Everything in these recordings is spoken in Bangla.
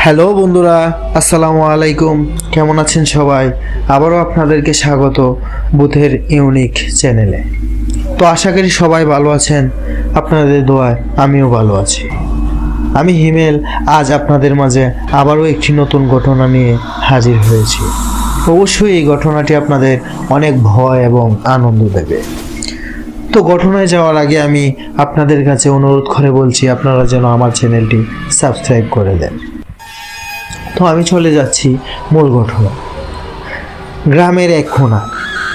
হ্যালো বন্ধুরা, আসসালামু আলাইকুম। কেমন আছেন সবাই? আবারও আপনাদেরকে স্বাগত বুথের ইউনিক চ্যানেলে। তো আশা করি সবাই ভালো আছেন। আপনাদের দোয়ায় আমিও ভালো আছি। আমি হিমেল আজ আপনাদের মাঝে আবারও একটি নতুন ঘটনা নিয়ে হাজির হয়েছি। অবশ্যই এই ঘটনাটি আপনাদের অনেক ভয় এবং আনন্দ দেবে। তো ঘটনায় যাওয়ার আগে আমি আপনাদের কাছে অনুরোধ করে বলছি, আপনারা যেন আমার চ্যানেলটি সাবস্ক্রাইব করে দেন। তো আমি চলে যাচ্ছি মূল ঘটনা। গ্রামের এক কোণা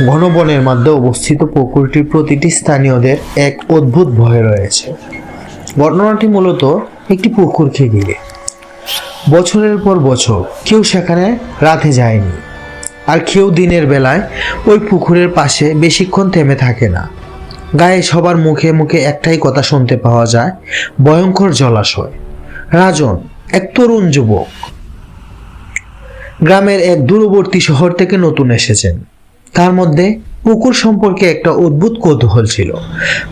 ঘন বনের মধ্যে অবস্থিত পুকুরটির প্রতিটি স্থানীয়দের এক অদ্ভুত ভয় রয়েছে। ঘটনাটি মূলত একটি পুকুরকে ঘিরে। বছরের পর বছর কেউ সেখানে রাতে যায়নি, আর কেউ দিনের বেলায় ওই পুকুরের পাশে বেশিক্ষণ থেমে থাকে না। গায়ে সবার মুখে মুখে একটাই কথা শুনতে পাওয়া যায়, ভয়ঙ্কর জলাশয়। রাজন, এক তরুণ যুবক, গ্রামের এক দূরবর্তী শহর থেকে নতুন এসেছেন। তার মধ্যে পুকুর সম্পর্কে একটা অদ্ভুত কৌতূহল ছিল।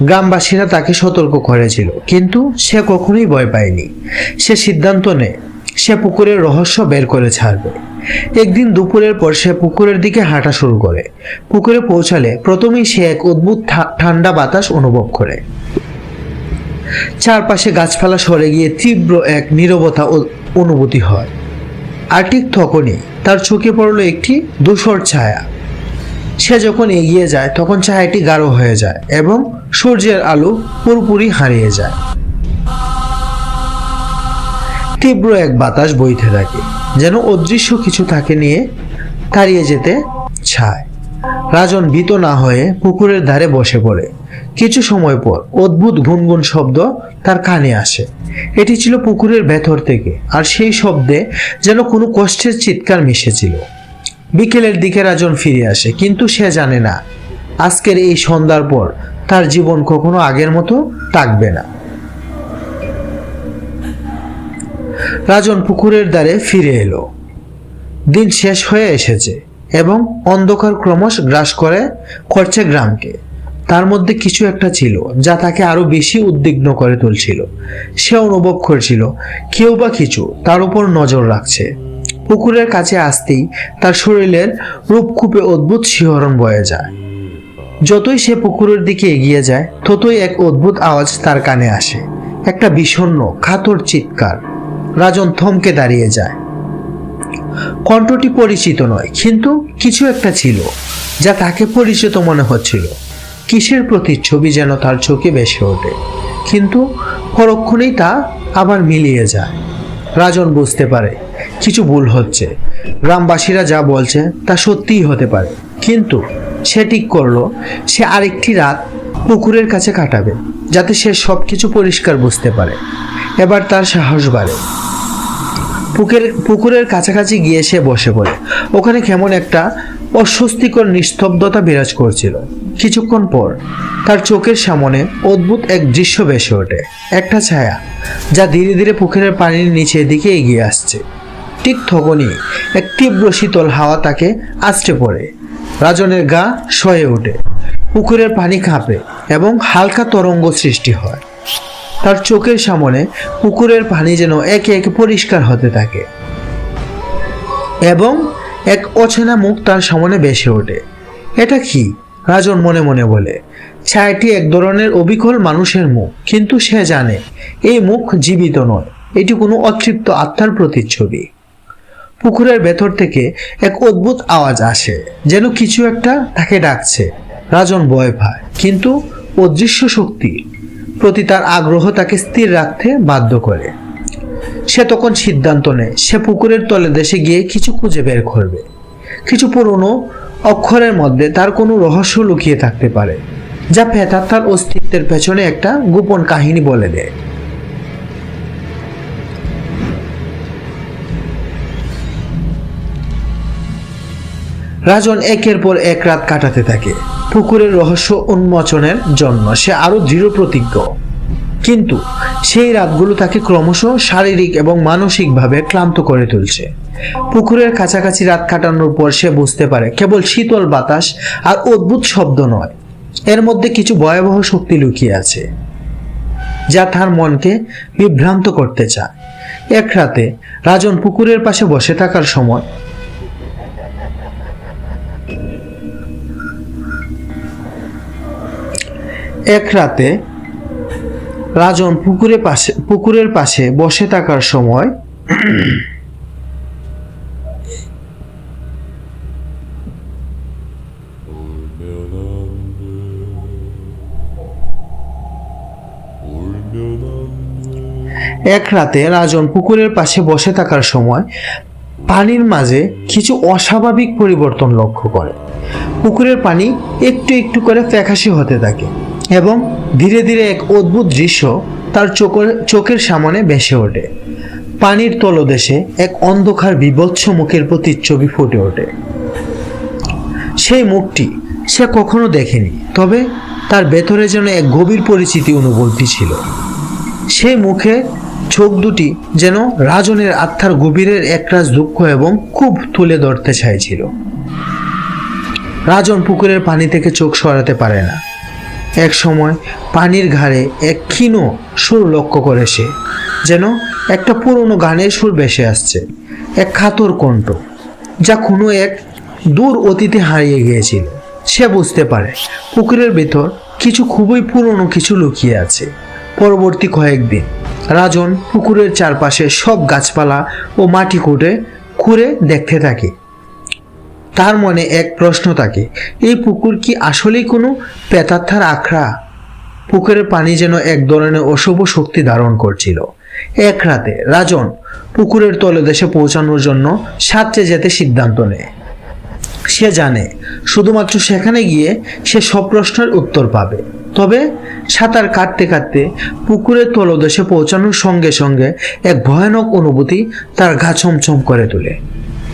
গ্রামবাসীরা তাকে সতর্ক করেছিল, কিন্তু সে কখনোই ভয় পায়নি। সে সিদ্ধান্ত নেয় সে পুকুরের রহস্য বের করে ছাড়বে। একদিন দুপুরের পর সে পুকুরের দিকে হাঁটা শুরু করে। পুকুরে পৌঁছালে প্রথমেই সে এক অদ্ভুত ঠান্ডা বাতাস অনুভব করে। চারপাশে গাছপালা সরে গিয়ে তীব্র এক নীরবতা অনুভূতি হয়। আর ঠিক তখনই তার চোখে পড়ল একটি ধূসর ছায়া। সে যখন এগিয়ে যায় তখন ছায়াটি গাঢ় হয়ে যায় এবং সূর্যের আলো পুরোপুরি হারিয়ে যায়। তীব্র এক বাতাস বইতে থাকে, যেন অদৃশ্য কিছু তাকে নিয়ে তাড়িয়ে যেতে চায়। রাজন ভীত না হয়ে পুকুরের ধারে বসে পড়ে। কিছু সময় পর অদ্ভুত গুনগুন শব্দ তার কানে আসে। এটি ছিল পুকুরের ভেতর থেকে, আর সেই শব্দে যেন কোনো কষ্টের চিৎকার মিশেছিল। বিকেলের দিকে রাজন ফিরে আসে, কিন্তু সে জানে না আজকের এই সন্ধ্যার পর তার জীবন কখনো আগের মতো থাকবে না। রাজন পুকুরের ধারে ফিরে এলো। দিন শেষ হয়ে এসেছে এবং অন্ধকার ক্রমশ গ্রাস করছে গ্রামকে। তার মধ্যে কিছু একটা ছিল যা তাকে আরো বেশি উদ্বিগ্ন করে তুলছিল। সে অনুভব করছিল কেউ বা কিছু তার উপর নজর রাখছে। পুকুরের কাছে আসতেই তার শরীরের রূপকূপে অদ্ভুত শিহরণ বয়ে যায়। যতই সে পুকুরের দিকে এগিয়ে যায় ততই এক অদ্ভুত আওয়াজ তার কানে আসে, একটা বিষণ্ণ কাতর চিৎকার। রাজন থমকে দাঁড়িয়ে যায়। কণ্ঠটি পরিচিত নয়, কিন্তু কিছু একটা ছিল যা তাকে পরিচিত মনে হচ্ছিল। কিসের প্রতিচ্ছবি যেন তার চোখে ভেসে ওঠে, কিন্তু পরক্ষণেই তা আবার মিলিয়ে যায়। রাজন বুঝতে পারে কিছু ভুল হচ্ছে। গ্রামবাসীরা যা বলছে তা সত্যিই হতে পারে, কিন্তু সে ঠিক করলো সে আরেকটি রাত পুকুরের কাছে কাটাবে, যাতে সে সবকিছু পরিষ্কার বুঝতে পারে। এবার তার সাহস বাড়ে। পুকুরের কাছাকাছি গিয়ে সে বসে পড়ে। ওখানে কেমন একটা অস্বস্তিকর নিস্তব্ধতা বিরাজ করছিল। কিছুক্ষণ পর তার চোখের সামনে অদ্ভুত এক দৃশ্য ভেসে ওঠে, একটা ছায়া যা ধীরে ধীরে পুকুরের পানির নিচের দিকে এগিয়ে আসছে। ঠিক তখনই এক তীব্র শীতল হাওয়া তাকে আছড়ে পড়ে। রাজনের গা সয়ে ওঠে, পুকুরের পানি কাঁপে এবং হালকা তরঙ্গ সৃষ্টি হয়। তার চোখের সামনে পুকুরের পানি যেন একে একে পরিষ্কার হতে থাকে এবং এক অচেনা মুখ তার সামনে ভেসে ওঠে। এটা কি? রাজন মনে মনে বলে। ছায়াটি এক ধরনের অবিকল মানুষের মুখ, কিন্তু সে জানে এই মুখ জীবিত নয়, এটি কোনো অতৃপ্ত আত্মার প্রতিচ্ছবি। পুকুরের ভেতর থেকে এক অদ্ভুত আওয়াজ আসে, যেন কিছু একটা তাকে ডাকছে। রাজন ভয় পায়, কিন্তু অদৃশ্য শক্তি প্রতি তার আগ্রহ তাকে স্থির রাখতে বাধ্য করে। সে তখন সিদ্ধান্ত নেয় সে পুকুরের তলে দেশে গিয়ে কিছু খুঁজে বের করবে। কিছু পুরনো অক্ষরের মধ্যে তার কোনো রহস্য লুকিয়ে থাকতে পারে, যা তার অস্তিত্বের পেছনে একটা গোপন কাহিনী বলে দেয়। রাজন একের পর এক রাত কাটাতে থাকে পুকুরের রহস্য উন্মোচনের জন্য। সে আরো দৃঢ় প্রতিজ্ঞ, কিন্তু সেই রাতগুলো তাকে ক্রমশ শারীরিক এবং মানসিকভাবে ক্লান্ত করে তুলছে। পুকুরের কাছাকাছি রাত কাটানোর পর সে বুঝতে পারে কেবল শীতল বাতাস আর অদ্ভুত শব্দ নয়, এর মধ্যে কিছু ভয়াবহ শক্তি লুকিয়ে আছে যা তার মনকে বিভ্রান্ত করতে চায়। এক রাতে রাজন পুকুরের পাশে বসে থাকার সময় পুকুরের পাশে বসে থাকার সময় পানির মাঝে কিছু অস্বাভাবিক পরিবর্তন লক্ষ্য করে। পুকুরের পানি একটু একটু করে ফ্যাকাশে হতে থাকে এবং ধীরে ধীরে এক অদ্ভুত দৃশ্য তার চোখের সামনে ভেসে ওঠে। পানির তলদেশে এক অন্ধকার বিভৎস মুখের প্রতিচ্ছবি ফুটে ওঠে। সেই মুখটি সে কখনো দেখেনি, তবে তার ভেতরে যেন এক গভীর পরিচিতি অনুভূতি ছিল। সেই মুখে চোখ দুটি যেন রাজনের আত্মার গভীরের একরাশ দুঃখ এবং খুব তুলে ধরতে চাইছিল। রাজন পুকুরের পানি থেকে চোখ সরাতে পারে না। এক সময় পানির ঘাড়ে এক ক্ষীণ সুর লক্ষ্য করে সে, যেন একটা পুরনো গানের সুর ভেসে আসছে, এক কাতর কণ্ঠ যা কোনো এক দূর অতীতে হারিয়ে গিয়েছিল। সে বুঝতে পারে পুকুরের ভেতর কিছু খুবই পুরনো কিছু লুকিয়ে আছে। পরবর্তী কয়েকদিন রাজন পুকুরের চারপাশে সব গাছপালা ও মাটি খুঁড়ে দেখতে থাকে। তার মনে এক প্রশ্ন থাকে, এই পুকুর কি আসলেই কোনো প্রেতাত্মার আখড়া? পুকুরের পানি যেন এক ধরনের অশুভ শক্তি ধারণ করছিল। এক রাতে রাজন পুকুরের তলদেশে পৌঁছানোর জন্য সাঁতরে যেতে সিদ্ধান্ত নেয়। সে জানে শুধুমাত্র সেখানে গিয়ে সে সব প্রশ্নের উত্তর পাবে। তবে সাঁতার কাটতে কাটতে পুকুরের তলদেশে পৌঁছানোর সঙ্গে সঙ্গে এক ভয়ানক অনুভূতি তার গা ছমছম করে তোলে।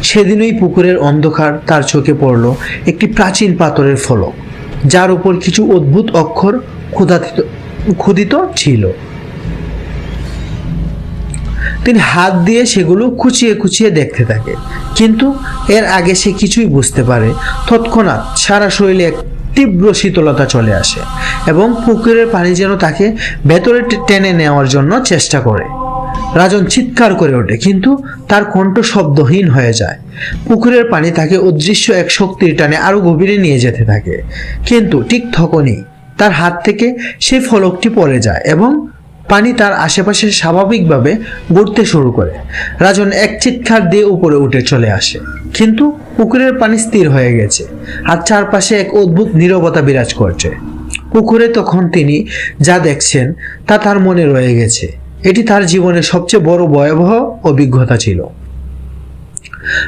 সেদিনই পুকুরের অন্ধকার তার চোখে পড়ল একটি প্রাচীন পাথরের ফলক, যার উপর কিছু অদ্ভুত অক্ষর খোদিত ছিল। তিনি হাত দিয়ে সেগুলো খুঁচিয়ে খুঁচিয়ে দেখতে থাকে, কিন্তু এর আগে সে কিছুই বুঝতে পারে তৎক্ষণাৎ সারা শরীরে এক তীব্র শীতলতা চলে আসে এবং পুকুরের পানি যেন তাকে ভেতরে টেনে নেওয়ার জন্য চেষ্টা করে। রাজন চিৎকার করে ওঠে, কিন্তু তার কণ্ঠ শব্দহীন হয়ে যায়। পুকুরের পানি তাকে অদৃশ্য এক শক্তির টানে আরো গভীরে নিয়ে যেতে থাকে, কিন্তু ঠিক তখনই তার হাত থেকে সেই ফলকটি পড়ে যায় এবং পানি তার আশেপাশে স্বাভাবিকভাবে ঘুরতে শুরু করে। রাজন এক চিৎকার দিয়ে উপরে উঠে চলে আসে, কিন্তু পুকুরের পানি স্থির হয়ে গেছে আর চারপাশে এক অদ্ভুত নীরবতা বিরাজ করছে। পুকুরে তখন তিনি যা দেখছেন তা তার মনে রয়ে গেছে। এটি তার জীবনের সবচেয়ে বড় ভয়াবহ অভিজ্ঞতা ছিল।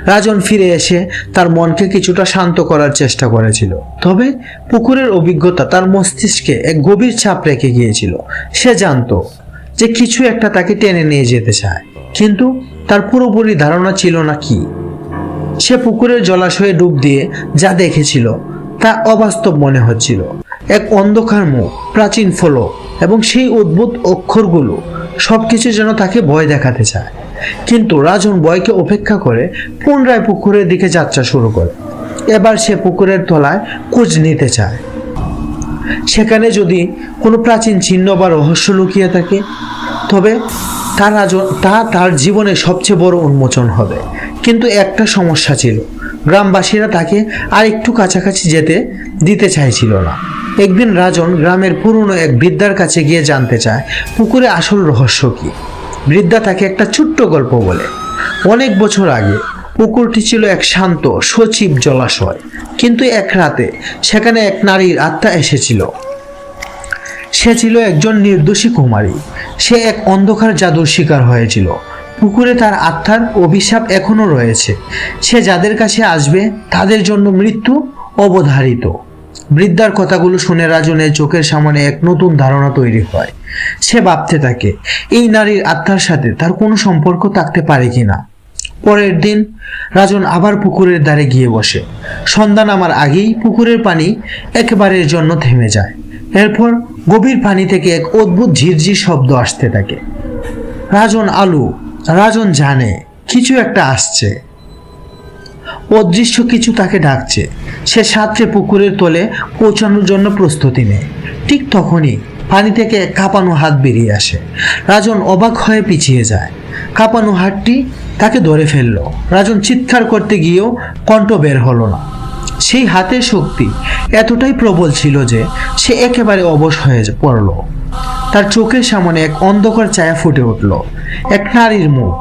রাজন ফিরে এসে তার মনকে কিছুটা শান্ত করার চেষ্টা করেছিল, তবে পুকুরের অভিজ্ঞতা তার মস্তিষ্কে এক গভীর ছাপ রেখে গিয়েছিল। সে জানতো যে কিছু একটা তাকে টেনে নিয়ে যেতে চায়, কিন্তু তার পুরোপুরি ধারণা ছিল না কি। সে পুকুরের জলাশয়ে ডুব দিয়ে যা দেখেছিল তা অবাস্তব মনে হচ্ছিল। এক অন্ধকার মুখ, প্রাচীন ফলক এবং সেই অদ্ভুত অক্ষরগুলো সবকিছু যেন তাকে ভয় দেখাতে চায়। কিন্তু রাজন ভয়কে উপেক্ষা করে পুনরায় পুকুরের দিকে যাত্রা শুরু করে। এবার সে পুকুরের তলায় খোঁজ নিতে চায়, সেখানে যদি কোনো প্রাচীন চিহ্ন বা রহস্য লুকিয়ে থাকে, তবে তার জীবনের সবচেয়ে বড় উন্মোচন হবে। কিন্তু একটা সমস্যা ছিল, গ্রামবাসীরা তাকে আর একটু কাছাকাছি যেতে দিতে চাইছিল না। একদিন রাজন গ্রামের পুরনো এক বৃদ্ধার কাছে গিয়ে জানতে চায় পুকুরে আসল রহস্য কি। বৃদ্ধা তাকে একটা ছোট্ট গল্প বলে। অনেক বছর আগে পুকুরটি ছিল এক শান্ত সজীব জলাশয়, কিন্তু এক রাতে সেখানে এক নারীর আত্মা এসেছিল। সে ছিল একজন নির্দোষী কুমারী। সে এক অন্ধকার জাদুর শিকার হয়েছিল। পুকুরে তার আত্মার অভিশাপ এখনো রয়েছে। সে যাদের কাছে আসবে তাদের জন্য মৃত্যু অবধারিত। বৃদ্ধার কথাগুলো শুনে রাজনের চোখের সামনে এক নতুন ধারণা তৈরি হয়। সে ভাবতে থাকে এই নারীর আত্মার সাথে তার কোনো সম্পর্ক থাকতে পারে কিনা। পরের দিন রাজন আবার পুকুরের ধারে গিয়ে বসে। সন্ধ্যা নামার আগেই পুকুরের পানি একেবারের জন্য থেমে যায়। এরপর গভীর পানি থেকে এক অদ্ভুত ঝিরঝির শব্দ আসতে থাকে। রাজন জানে কিছু একটা আসছে, অদৃশ্য কিছু তাকে ডাকছে। সে সাঁতরে পুকুরের তলে পৌঁছানোর জন্য প্রস্তুতি নেয়। ঠিক তখনই পানি থেকে কাঁপানো হাত বেরিয়ে আসে। রাজন অবাক হয়ে পিছিয়ে যায়। কাঁপানো হাতটি তাকে ধরে ফেলল। রাজন চিৎকার করতে গিয়েও কণ্ঠ বের হলো না। সেই হাতের শক্তি এতটাই প্রবল ছিল যে সে একেবারে অবশ হয়ে পড়ল। তার চোখের সামনে এক অন্ধকার ছায়া ফুটে উঠল। এক নারীর মুখ,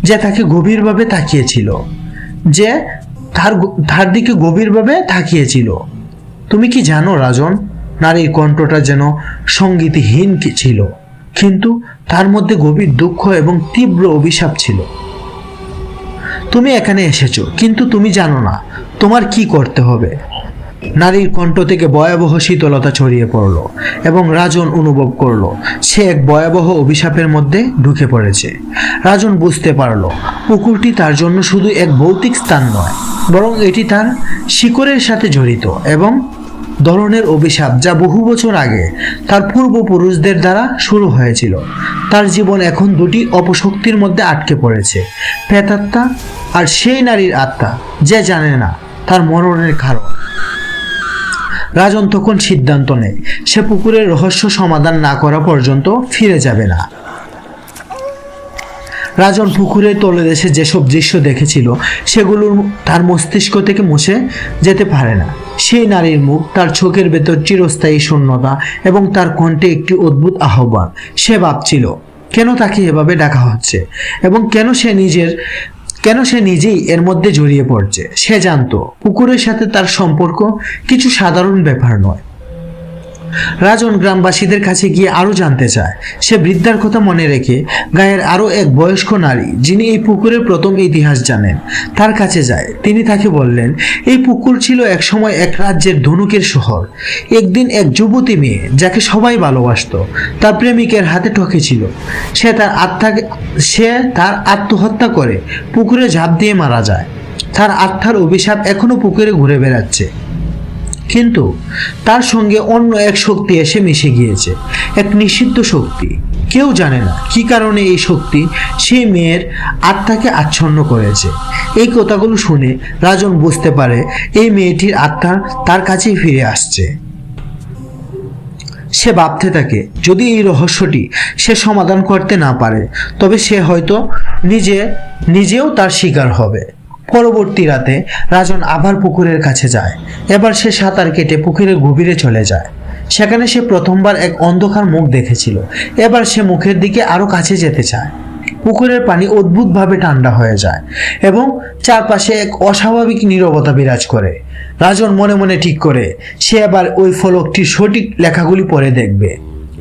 যে তাকে গভীরভাবে তাকিয়েছিল, যে তার দিকে গভীরভাবে তাকিয়েছিল। তুমি কি জানো রাজন? নারীর কণ্ঠটা যেন সঙ্গীতহীন ছিল, কিন্তু তার মধ্যে গভীর দুঃখ এবং তীব্র অভিশাপ ছিল। তুমি এখানে এসেছো, কিন্তু তুমি জানো না তোমার কি করতে হবে। নারীর কণ্ঠ থেকে ভয়াবহ শীতলতা ছড়িয়ে পড়ল এবং রাজন অনুভব করল সে এক ভয়াবহ অভিশাপের মধ্যে ঢুকে পড়েছে। রাজন বুঝতে পারল পুকুরটি তার জন্য শুধু এক ভৌতিক স্থান নয়, বরং এটি তার শিকড়ের সাথে জড়িত এবং ধরনের অভিশাপ যা বহু বছর আগে তার পূর্বপুরুষদের দ্বারা শুরু হয়েছিল। তার জীবন এখন দুটি অপশক্তির মধ্যে আটকে পড়েছে, প্রেতাত্মা আর সেই নারীর আত্মা যে জানে না তার মরণের কারণ। রাজন তখন সিদ্ধান্ত নেয় সে পুকুরের রহস্য সমাধান না করা পর্যন্ত ফিরে যাবে না। রাজন পুকুরের তলদেশে যেসব দৃশ্য দেখেছিল সেগুলো তার মস্তিষ্ক থেকে মুছে যেতে পারে না। সেই নারীর মুখ, তার চোখের ভেতর চিরস্থায়ী শূন্যতা এবং তার কণ্ঠে একটি অদ্ভুত আহ্বান। সে ভাবছিল কেন তাকে এভাবে ডাকা হচ্ছে এবং কেন সে নিজেই এর মধ্যে জড়িয়ে পড়ছে। সে জানতো পুকুরের সাথে তার সম্পর্ক কিছু সাধারণ ব্যাপার নয়। রাজন গ্রামবাসীদের কাছে গিয়ে আরো জানতে চায়। সে বৃদ্ধার কথা মনে রেখে গায়ের আরো এক বয়স্ক নারী, যিনি এই পুকুরের প্রথম ইতিহাস জানেন, তার কাছে যায়। তিনি তাকে বললেন এই পুকুর ছিল একসময় এক রাজ্যের ধনুকের শহর। একদিন এক যুবতী মেয়ে, যাকে সবাই ভালোবাসত, তার প্রেমিকের হাতে ঠকেছিল। সে তার আত্মহত্যা করে পুকুরে ঝাঁপ দিয়ে মারা যায়। তার আত্মার অভিশাপ এখনো পুকুরে ঘুরে বেড়াচ্ছে, কিন্তু তার সঙ্গে অন্য এক শক্তি এসে মিশে গিয়েছে, এক নিষিদ্ধ শক্তি। কেউ জানে না কি কারণে এই শক্তি সেই মেয়ের আত্মাকে আচ্ছন্ন করেছে। এই কথাগুলো শুনে রাজন বুঝতে পারে এই মেয়েটির আত্মা তার কাছেই ফিরে আসছে। সে ভাবতে থাকে যদি এই রহস্যটি সে সমাধান করতে না পারে তবে সে হয়তো নিজেও তার শিকার হবে। পরবর্তী রাতে রাজন আবার পুকুরের কাছে যায়। এবার সে সাঁতার কেটে পুকুরের গভীরে চলে যায়। সেখানে সে প্রথমবার এক অন্ধকার মুখ দেখেছিল। এবার সে মুখের দিকে আরো কাছে যেতে চায়। পুকুরের পানি অদ্ভুতভাবে ঠান্ডা হয়ে যায় এবং চারপাশে এক অস্বাভাবিক নীরবতা বিরাজ করে। রাজন মনে মনে ঠিক করে সে এবার ওই ফলকটির সঠিক লেখাগুলি পড়ে দেখবে।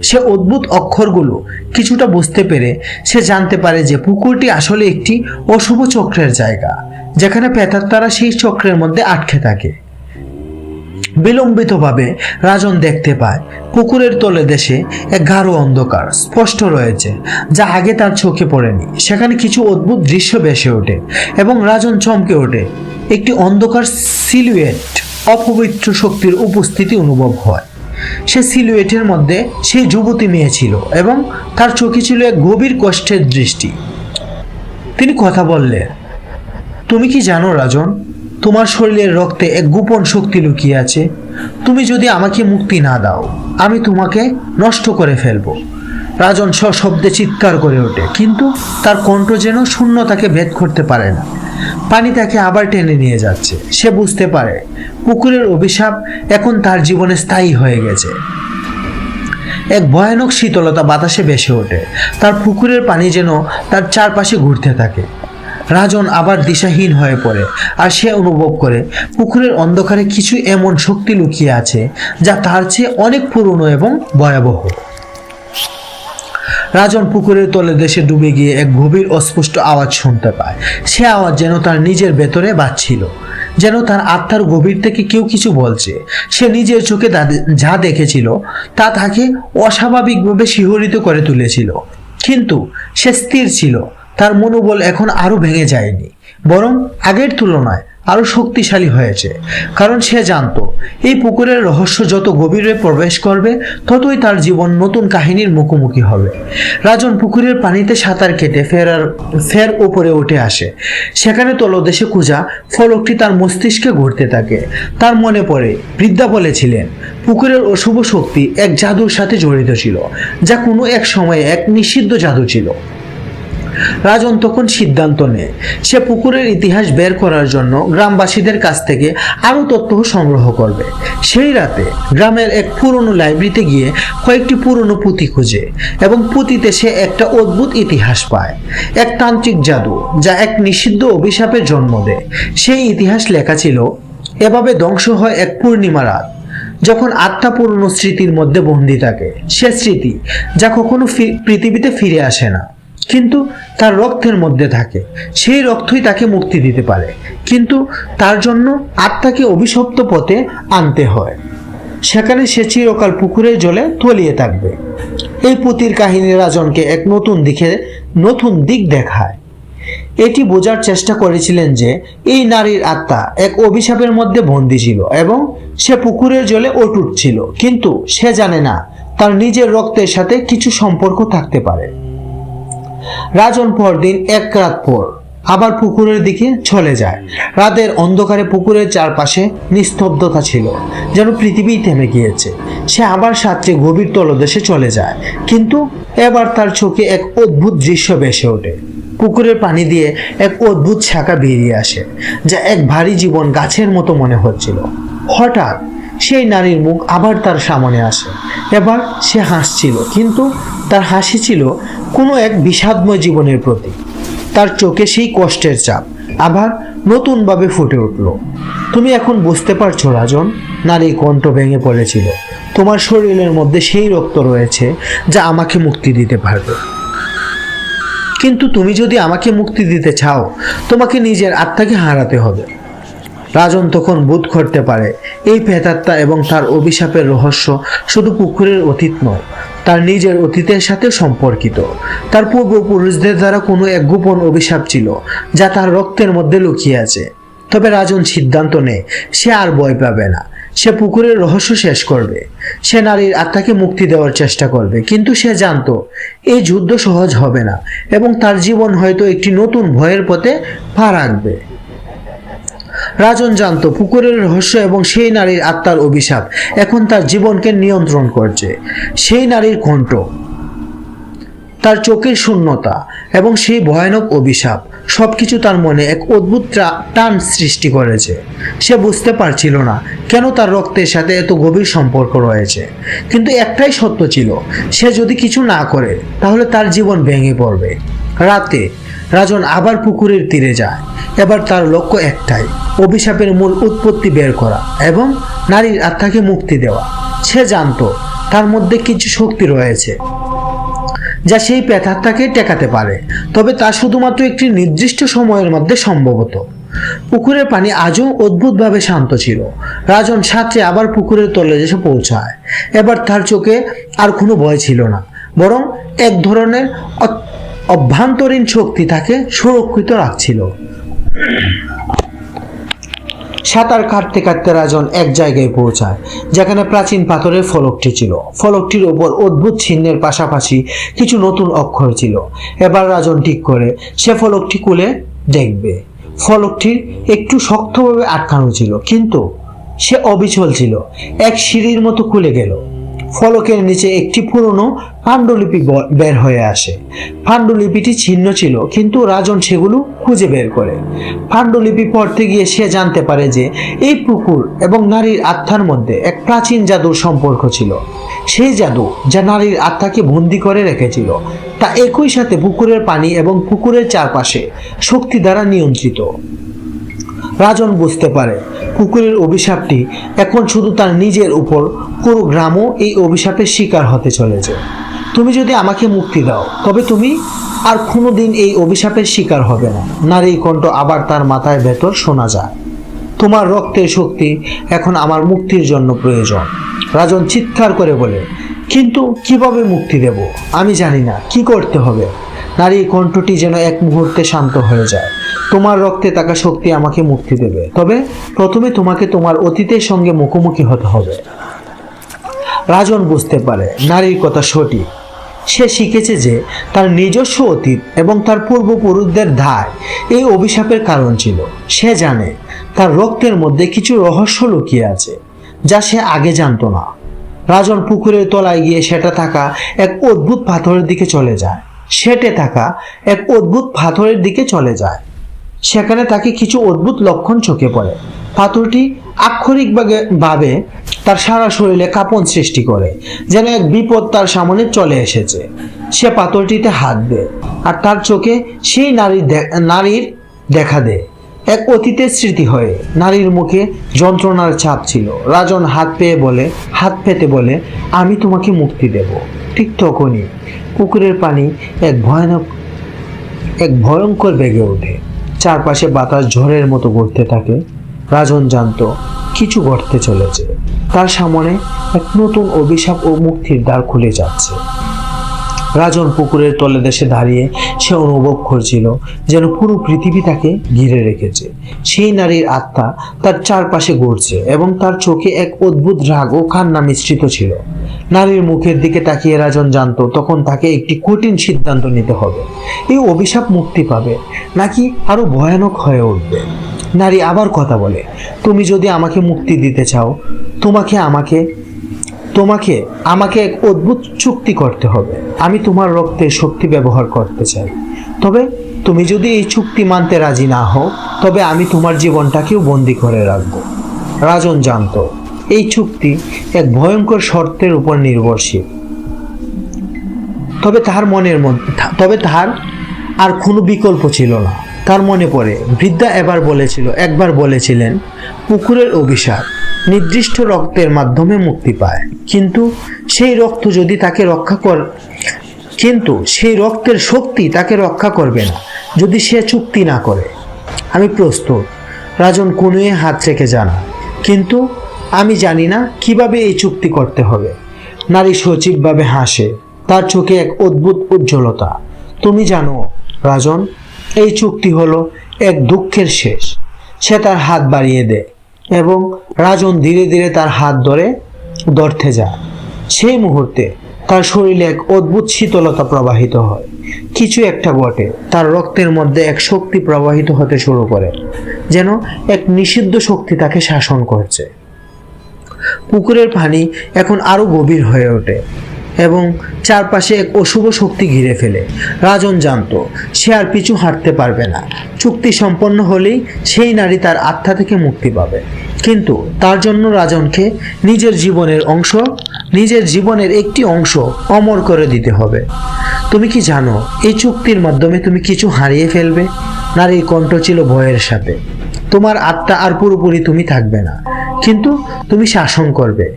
সে অদ্ভুত অক্ষরগুলো কিছুটা বুঝতে পেরে সে জানতে পারে যে পুকুরটি আসলে একটি অশুভ চক্রের জায়গা, যেখানে প্রেতাত্মারা সেই চক্রের মধ্যে আটকে থাকে। বিলম্বিতভাবে রাজন দেখতে পায় পুকুরের তলদেশে এক গাঢ় অন্ধকার স্পষ্ট রয়েছে, যা আগে তার চোখে পড়েনি। সেখানে কিছু অদ্ভুত দৃশ্য ভেসে ওঠে এবং রাজন চমকে ওঠে। একটি অন্ধকার সিলুয়েট, অপবিত্র শক্তির উপস্থিতি অনুভব হয়। সে সিলুয়েটের মধ্যে সেই যুবতী মেয়ে ছিল এবং তার চোখে ছিল এক গভীর কষ্টের দৃষ্টি। তিনি কথা বললেন, তুমি কি জানো রাজন, তোমার শরীরের রক্তে এক গোপন শক্তি লুকিয়ে আছে। তুমি যদি আমাকে মুক্তি না দাও, আমি তোমাকে নষ্ট করে ফেলবো। রাজন সশব্দে চিৎকার করে ওঠে, কিন্তু তার কণ্ঠ যেন শূন্যতাকে ভেদ করতে পারে না। পানি তাকে আবার টেনে নিয়ে যাচ্ছে। সে বুঝতে পারে পুকুরের অভিশাপ এখন তার জীবনে স্থায়ী হয়ে গেছে। এক ভয়ানক শীতলতা বাতাসে ভেসে ওঠে। তার পুকুরের পানি যেন তার চারপাশে ঘুরতে থাকে। রাজন আবার দিশাহীন হয়ে পড়ে, আর সে অনুভব করে পুকুরের অন্ধকারে কিছু এমন শক্তি লুকিয়ে আছে যা তার চেয়ে অনেক পুরনো এবং ভয়াবহ। রাজন পুকুরের তলদেশে ডুবে গিয়ে এক গভীর অস্পষ্ট আওয়াজ শুনতে পায়। সে আওয়াজ যেন তার নিজের ভেতরে বাজছিল, যেন তার আত্মার গভীর থেকে কেউ কিছু বলছে। সে নিজের চোখে যা দেখেছিল তা তাকে অস্বাভাবিকভাবে শিহরিত করে তুলেছিল, কিন্তু সে স্থির ছিল। তার মনোবল এখন আরো ভেঙে যায়নি, বরং আগের তুলনায় আরো শক্তিশালী হয়েছে, কারণ সে জানতো এই পুকুরের রহস্য যত গভীরে প্রবেশ করবে ততই তার জীবন নতুন কাহিনীর মুখোমুখি হবে। রাজন পুকুরের পানিতে সাঁতার কেটে ফের উপরে উঠে আসে। সেখানে তলদেশে খুঁজা ফলকটি তার মস্তিষ্কে ঘুরতে থাকে। তার মনে পড়ে বৃদ্ধা বলেছিলেন পুকুরের অশুভ শক্তি এক জাদুর সাথে জড়িত ছিল, যা কোনো এক সময়ে এক নিষিদ্ধ জাদু ছিল। রাজন তখন সিদ্ধান্ত নেয় সে পুকুরের ইতিহাস বের করার জন্য গ্রামবাসীদের কাছ থেকে আরও তথ্য সংগ্রহ করবে। সেই রাতে গ্রামের এক পুরনো লাইব্রেরিতে গিয়ে কয়েকটি পুরনো পুঁথি খুঁজে এবং পুঁথিতে সে একটা অদ্ভুত ইতিহাস পায়, এক তান্ত্রিক জাদু যা এক নিষিদ্ধ অভিশাপের জন্ম দেয়। সেই ইতিহাস লেখা ছিল, এভাবে ধ্বংস হয় এক পূর্ণিমা রাত যখন আত্মা পুরনো স্মৃতির মধ্যে বন্দী থাকে, সে স্মৃতি যা কখনো পৃথিবীতে ফিরে আসে না কিন্তু তার রক্তের মধ্যে থাকে। সেই রক্তই তাকে মুক্তি দিতে পারে, কিন্তু তার জন্য আত্মাকে অভিশপ্ত পথে আনতে হয়। সেখানে সে চিরকাল পুকুরের জলে তলিয়ে থাকবে। এই পুঁথির কাহিনী রাজনকে এক নতুন দিক দেখায়। এটি বোঝার চেষ্টা করেছিলেন যে এই নারীর আত্মা এক অভিশাপের মধ্যে বন্দী ছিল এবং সে পুকুরের জলে অটুট ছিল, কিন্তু সে জানে না তার নিজের রক্তের সাথে কিছু সম্পর্ক থাকতে পারে। রাজন পরদিন এক রাত পর আবার পুকুরের দিকে চলে যায়। রাতের অন্ধকারে পুকুরের চারপাশে নিস্তব্ধতা ছিল, যেন পৃথিবী থেমে গিয়েছে। সে আবার সাঁতরে গভীর তলদেশে চলে যায়, কিন্তু এবার তার চোখে এক অদ্ভুত দৃশ্য ভেসে ওঠে। পুকুরের পানি দিয়ে এক অদ্ভুত শাখা বেরিয়ে আসে, যা এক ভারী জীবন গাছের মতো মনে হচ্ছিল। হঠাৎ সেই নারীর মুখ আবার তার সামনে আসে। এবার সে হাসছিল, কিন্তু তার হাসি ছিল কোনো এক বিষাদময় জীবনের প্রতি। তার চোখে সেই কষ্টের চাপ আবার নতুনভাবে ফুটে উঠল। তুমি এখন বুঝতে পারছো রাজন, নারীর কণ্ঠ ভেঙে পড়েছিল। তোমার শরীরের মধ্যে সেই রক্ত রয়েছে যা আমাকে মুক্তি দিতে পারবে, কিন্তু তুমি যদি আমাকে মুক্তি দিতে চাও তোমাকে নিজের আত্মাকে হারাতে হবে। রাজন তখন বোধ করতে পারে এই প্রেতাত্মা এবং তার অভিশাপের রহস্য শুধু পুকুরের অতীত নয়, তার নিজের অতীতের সাথে সম্পর্কিত। তার পূর্বপুরুষদের দ্বারা কোনো এক গোপন অভিশাপ ছিল যা তার রক্তের মধ্যে লুকিয়ে আছে। তবে রাজন সিদ্ধান্ত নেয় সে আর ভয় পাবে না। সে পুকুরের রহস্য শেষ করবে, সে নারীর আত্মাকে মুক্তি দেওয়ার চেষ্টা করবে, কিন্তু সে জানতো এই যুদ্ধ সহজ হবে না এবং তার জীবন হয়তো একটি নতুন ভয়ের পথে পা রাখবে। রাজন জানতো পুকুরের রহস্য এবং সেই নারীর আত্মার অভিশাপ এখন তার জীবনকে নিয়ন্ত্রণ করছে। সেই নারীর কণ্ঠ, তার চোখের শূন্যতা এবং সেই ভয়ানক অভিশাপ সবকিছু তার মনে এক অদ্ভুত টান সৃষ্টি করেছে। সে বুঝতে পারছিল না কেন তার রক্তের সাথে এত গভীর সম্পর্ক রয়েছে, কিন্তু একটাই সত্য ছিল, সে যদি কিছু না করে তাহলে তার জীবন ভেঙে পড়বে। রাতে রাজন আবার পুকুরের তীরে যায়। এবার তার লক্ষ্য একটাই, অভিশাপের মূল উৎপত্তি বের করা এবং নারীর আত্মাকে মুক্তি দেওয়া। সে জানতো তার মধ্যে কিছু শক্তি রয়েছে যা সেই প্রেতাত্মাকে টেকাতে পারে, তবে তা শুধুমাত্র একটি নির্দিষ্ট সময়ের মধ্যে সম্ভবত। পুকুরের পানি আজও অদ্ভুতভাবে শান্ত ছিল। রাজন সাঁতরে আবার পুকুরের তলে এসে পৌঁছায়। এবার তার চোখে আর কোনো ভয় ছিল না, বরং এক ধরনের অভ্যন্তরীণ শক্তি তাকে সুরক্ষিত রাখছিল। সাঁতার কাটতে কাটতে রাজন এক জায়গায় পৌঁছায় যেখানে প্রাচীন পাথরের ফলকটি ছিল। ফলকটির ওপর অদ্ভুত চিহ্নের পাশাপাশি কিছু নতুন অক্ষর ছিল। এবার রাজন ঠিক করে সে ফলকটি খুলে দেখবে। ফলকটি একটু শক্তভাবে আটকানো ছিল, কিন্তু সে অবিচল ছিল। এক সিঁড়ির মতো খুলে গেল। ফলকের নিচে একটি পুরনো পাণ্ডুলিপি বের হয়ে আসে। পাণ্ডুলিপিটি ছিন্ন ছিল, কিন্তু রাজন সেগুলো খুঁজে বের করে। পাণ্ডুলিপি পড়তে গিয়ে সে জানতে পারে যে এই পুকুর এবং নারীর আত্মার মধ্যে এক প্রাচীন জাদুর সম্পর্ক ছিল। সেই জাদু যা নারীর আত্মাকে বন্দী করে রেখেছিল তা একই সাথে পুকুরের পানি এবং পুকুরের চারপাশে শক্তি দ্বারা নিয়ন্ত্রিত। রাজন বুঝতে পারে পুকুরের অভিশাপটি এখন শুধু তার নিজের উপর, পুরো গ্রামও এই অভিশাপের শিকার হতে চলেছে। তুমি যদি আমাকে মুক্তি দাও তবে তুমি আর কোনোদিন এই অভিশাপের শিকার হবে না। নারীর কণ্ঠ আবার তার মাথায় ভেতর শোনা যায়, তোমার রক্তের শক্তি এখন আমার মুক্তির জন্য প্রয়োজন। রাজন চিৎকার করে বলে, কিন্তু কিভাবে মুক্তি দেব? আমি জানি না কি করতে হবে। নারীর কণ্ঠটি যেন এক মুহূর্তে শান্ত হয়ে যায়। তোমার রক্তে থাকা শক্তি আমাকে মুক্তি দেবে, তবে প্রথমে তোমাকে তোমার অতীতের সঙ্গে মুখোমুখি হতে হবে। রাজন বুঝতে পারে নারীর কথা সঠিক। সে শিখেছে যে তার নিজস্ব অতীত এবং তার পূর্বপুরুষদের দায় এই অভিশাপের কারণ ছিল। সে জানে তার রক্তের মধ্যে কিছু রহস্য লুকিয়ে আছে যা সে আগে জানতো না। রাজন পুকুরের তলায় গিয়ে সেটা থাকা এক অদ্ভুত পাথরের দিকে চলে যায়। সেটে থাকা এক অদ্ভুত পাথরের দিকে চলে যায়। সেখানে তাকে কিছু অদ্ভুত লক্ষণ চোখে পড়ে। পাথরটি আক্ষরিকভাবে তার সারা শরীরে কাঁপন সৃষ্টি করে, যেন এক বিপদ তার সামনে চলে এসেছে। সে পাথরটিতে হাত দেয় আর তার চোখে সেই নারীর দেখা দেয়। এক অতীতের স্মৃতি হয়ে নারীর মুখে যন্ত্রণার ছাপ ছিল। রাজন হাত পেতে বলে, আমি তোমাকে মুক্তি দেব। ঠিক তখনই পুকুরের পানি এক ভয়ঙ্কর বেগে ওঠে। চারপাশে বাতাস ঝড়ের মতো ঘুরতে থাকে। রাজন জানতো কিছু ঘটতে চলেছে। তার সামনে এক নতুন অভিশাপ ও মুক্তির দ্বার খুলে যাচ্ছে। রাজন পুকুরের তলদেশে দাঁড়িয়ে সে অনুভব করছিল যেন পুরো পৃথিবী তাকে ঘিরে রেখেছে। সেই নারীর আত্মা তার চারপাশে ঘুরছে এবং তার চোখে এক অদ্ভুত রাগ ও কান্না মিশ্রিত ছিল। নারীর মুখের দিকে তাকিয়ে রাজন জানতো তখন তাকে একটি কঠিন সিদ্ধান্ত নিতে হবে। এই অভিশাপ মুক্তি পাবে নাকি আরো ভয়ানক হয়ে উঠবে। নারী আবার কথা বলে, তুমি যদি আমাকে মুক্তি দিতে চাও, তোমাকে আমাকে এক অদ্ভুত চুক্তি করতে হবে। আমি তোমার রক্তের শক্তি ব্যবহার করতে চাই। তবে তুমি যদি এই চুক্তি মানতে রাজি না হও, তবে আমি তোমার জীবনটাকেও বন্দী করে রাখবো। রাজন জানতো এই চুক্তি এক ভয়ঙ্কর শর্তের উপর নির্ভরশীল। তবে তার আর কোনো বিকল্প ছিল না। তার মনে পড়ে বৃদ্ধা একবার বলেছিলেন, পুকুরের অভিশাপ নির্দিষ্ট রক্তের মাধ্যমে মুক্তি পায়, কিন্তু সেই রক্তের শক্তি তাকে রক্ষা করবে না যদি সে চুক্তি না করে। আমি প্রস্তুত। রাজন কনুয়ে হাত রেখে জানায়, কিন্তু আমি জানি না কিভাবে এই চুক্তি করতে হবে। নারী সজীবভাবে হাসে, তার চোখে এক অদ্ভুত উজ্জ্বলতা। তুমি জানো রাজন, এই চুক্তি হলো এক দুঃখের শেষ। সে তার হাত বাড়িয়ে দেয় এবং রাজন ধীরে ধীরে তার হাত ধরতে যায়। সেই মুহূর্তে তার শরীরে এক অদ্ভুত শীতলতা প্রবাহিত হয়। কিছু একটা ঘটে। তার রক্তের মধ্যে এক শক্তি প্রবাহিত হতে শুরু করে, যেন এক নিষিদ্ধ শক্তি তাকে শাসন করছে। পুকুরের পানি এখন আরো গভীর হয়ে ওঠে এবং চারপাশে এক অশুভ শক্তি ঘিরে ফেলে। রাজন জানতো সে আর পিছু হাঁটতে পারবে না। চুক্তি সম্পন্ন হলেই সেই নারী তার আত্মা থেকে মুক্তি পাবে, কিন্তু তার জন্য রাজনকে নিজের জীবনের একটি অংশ অমর করে দিতে হবে। তুমি কি জানো এই চুক্তির মাধ্যমে তুমি কিছু হারিয়ে ফেলবে? নারীর কণ্ঠ ছিল ভয়ের সাথে। তোমার আত্মা আর পুরোপুরি তুমি থাকবে না, কিন্তু তুমি শাসন করবে।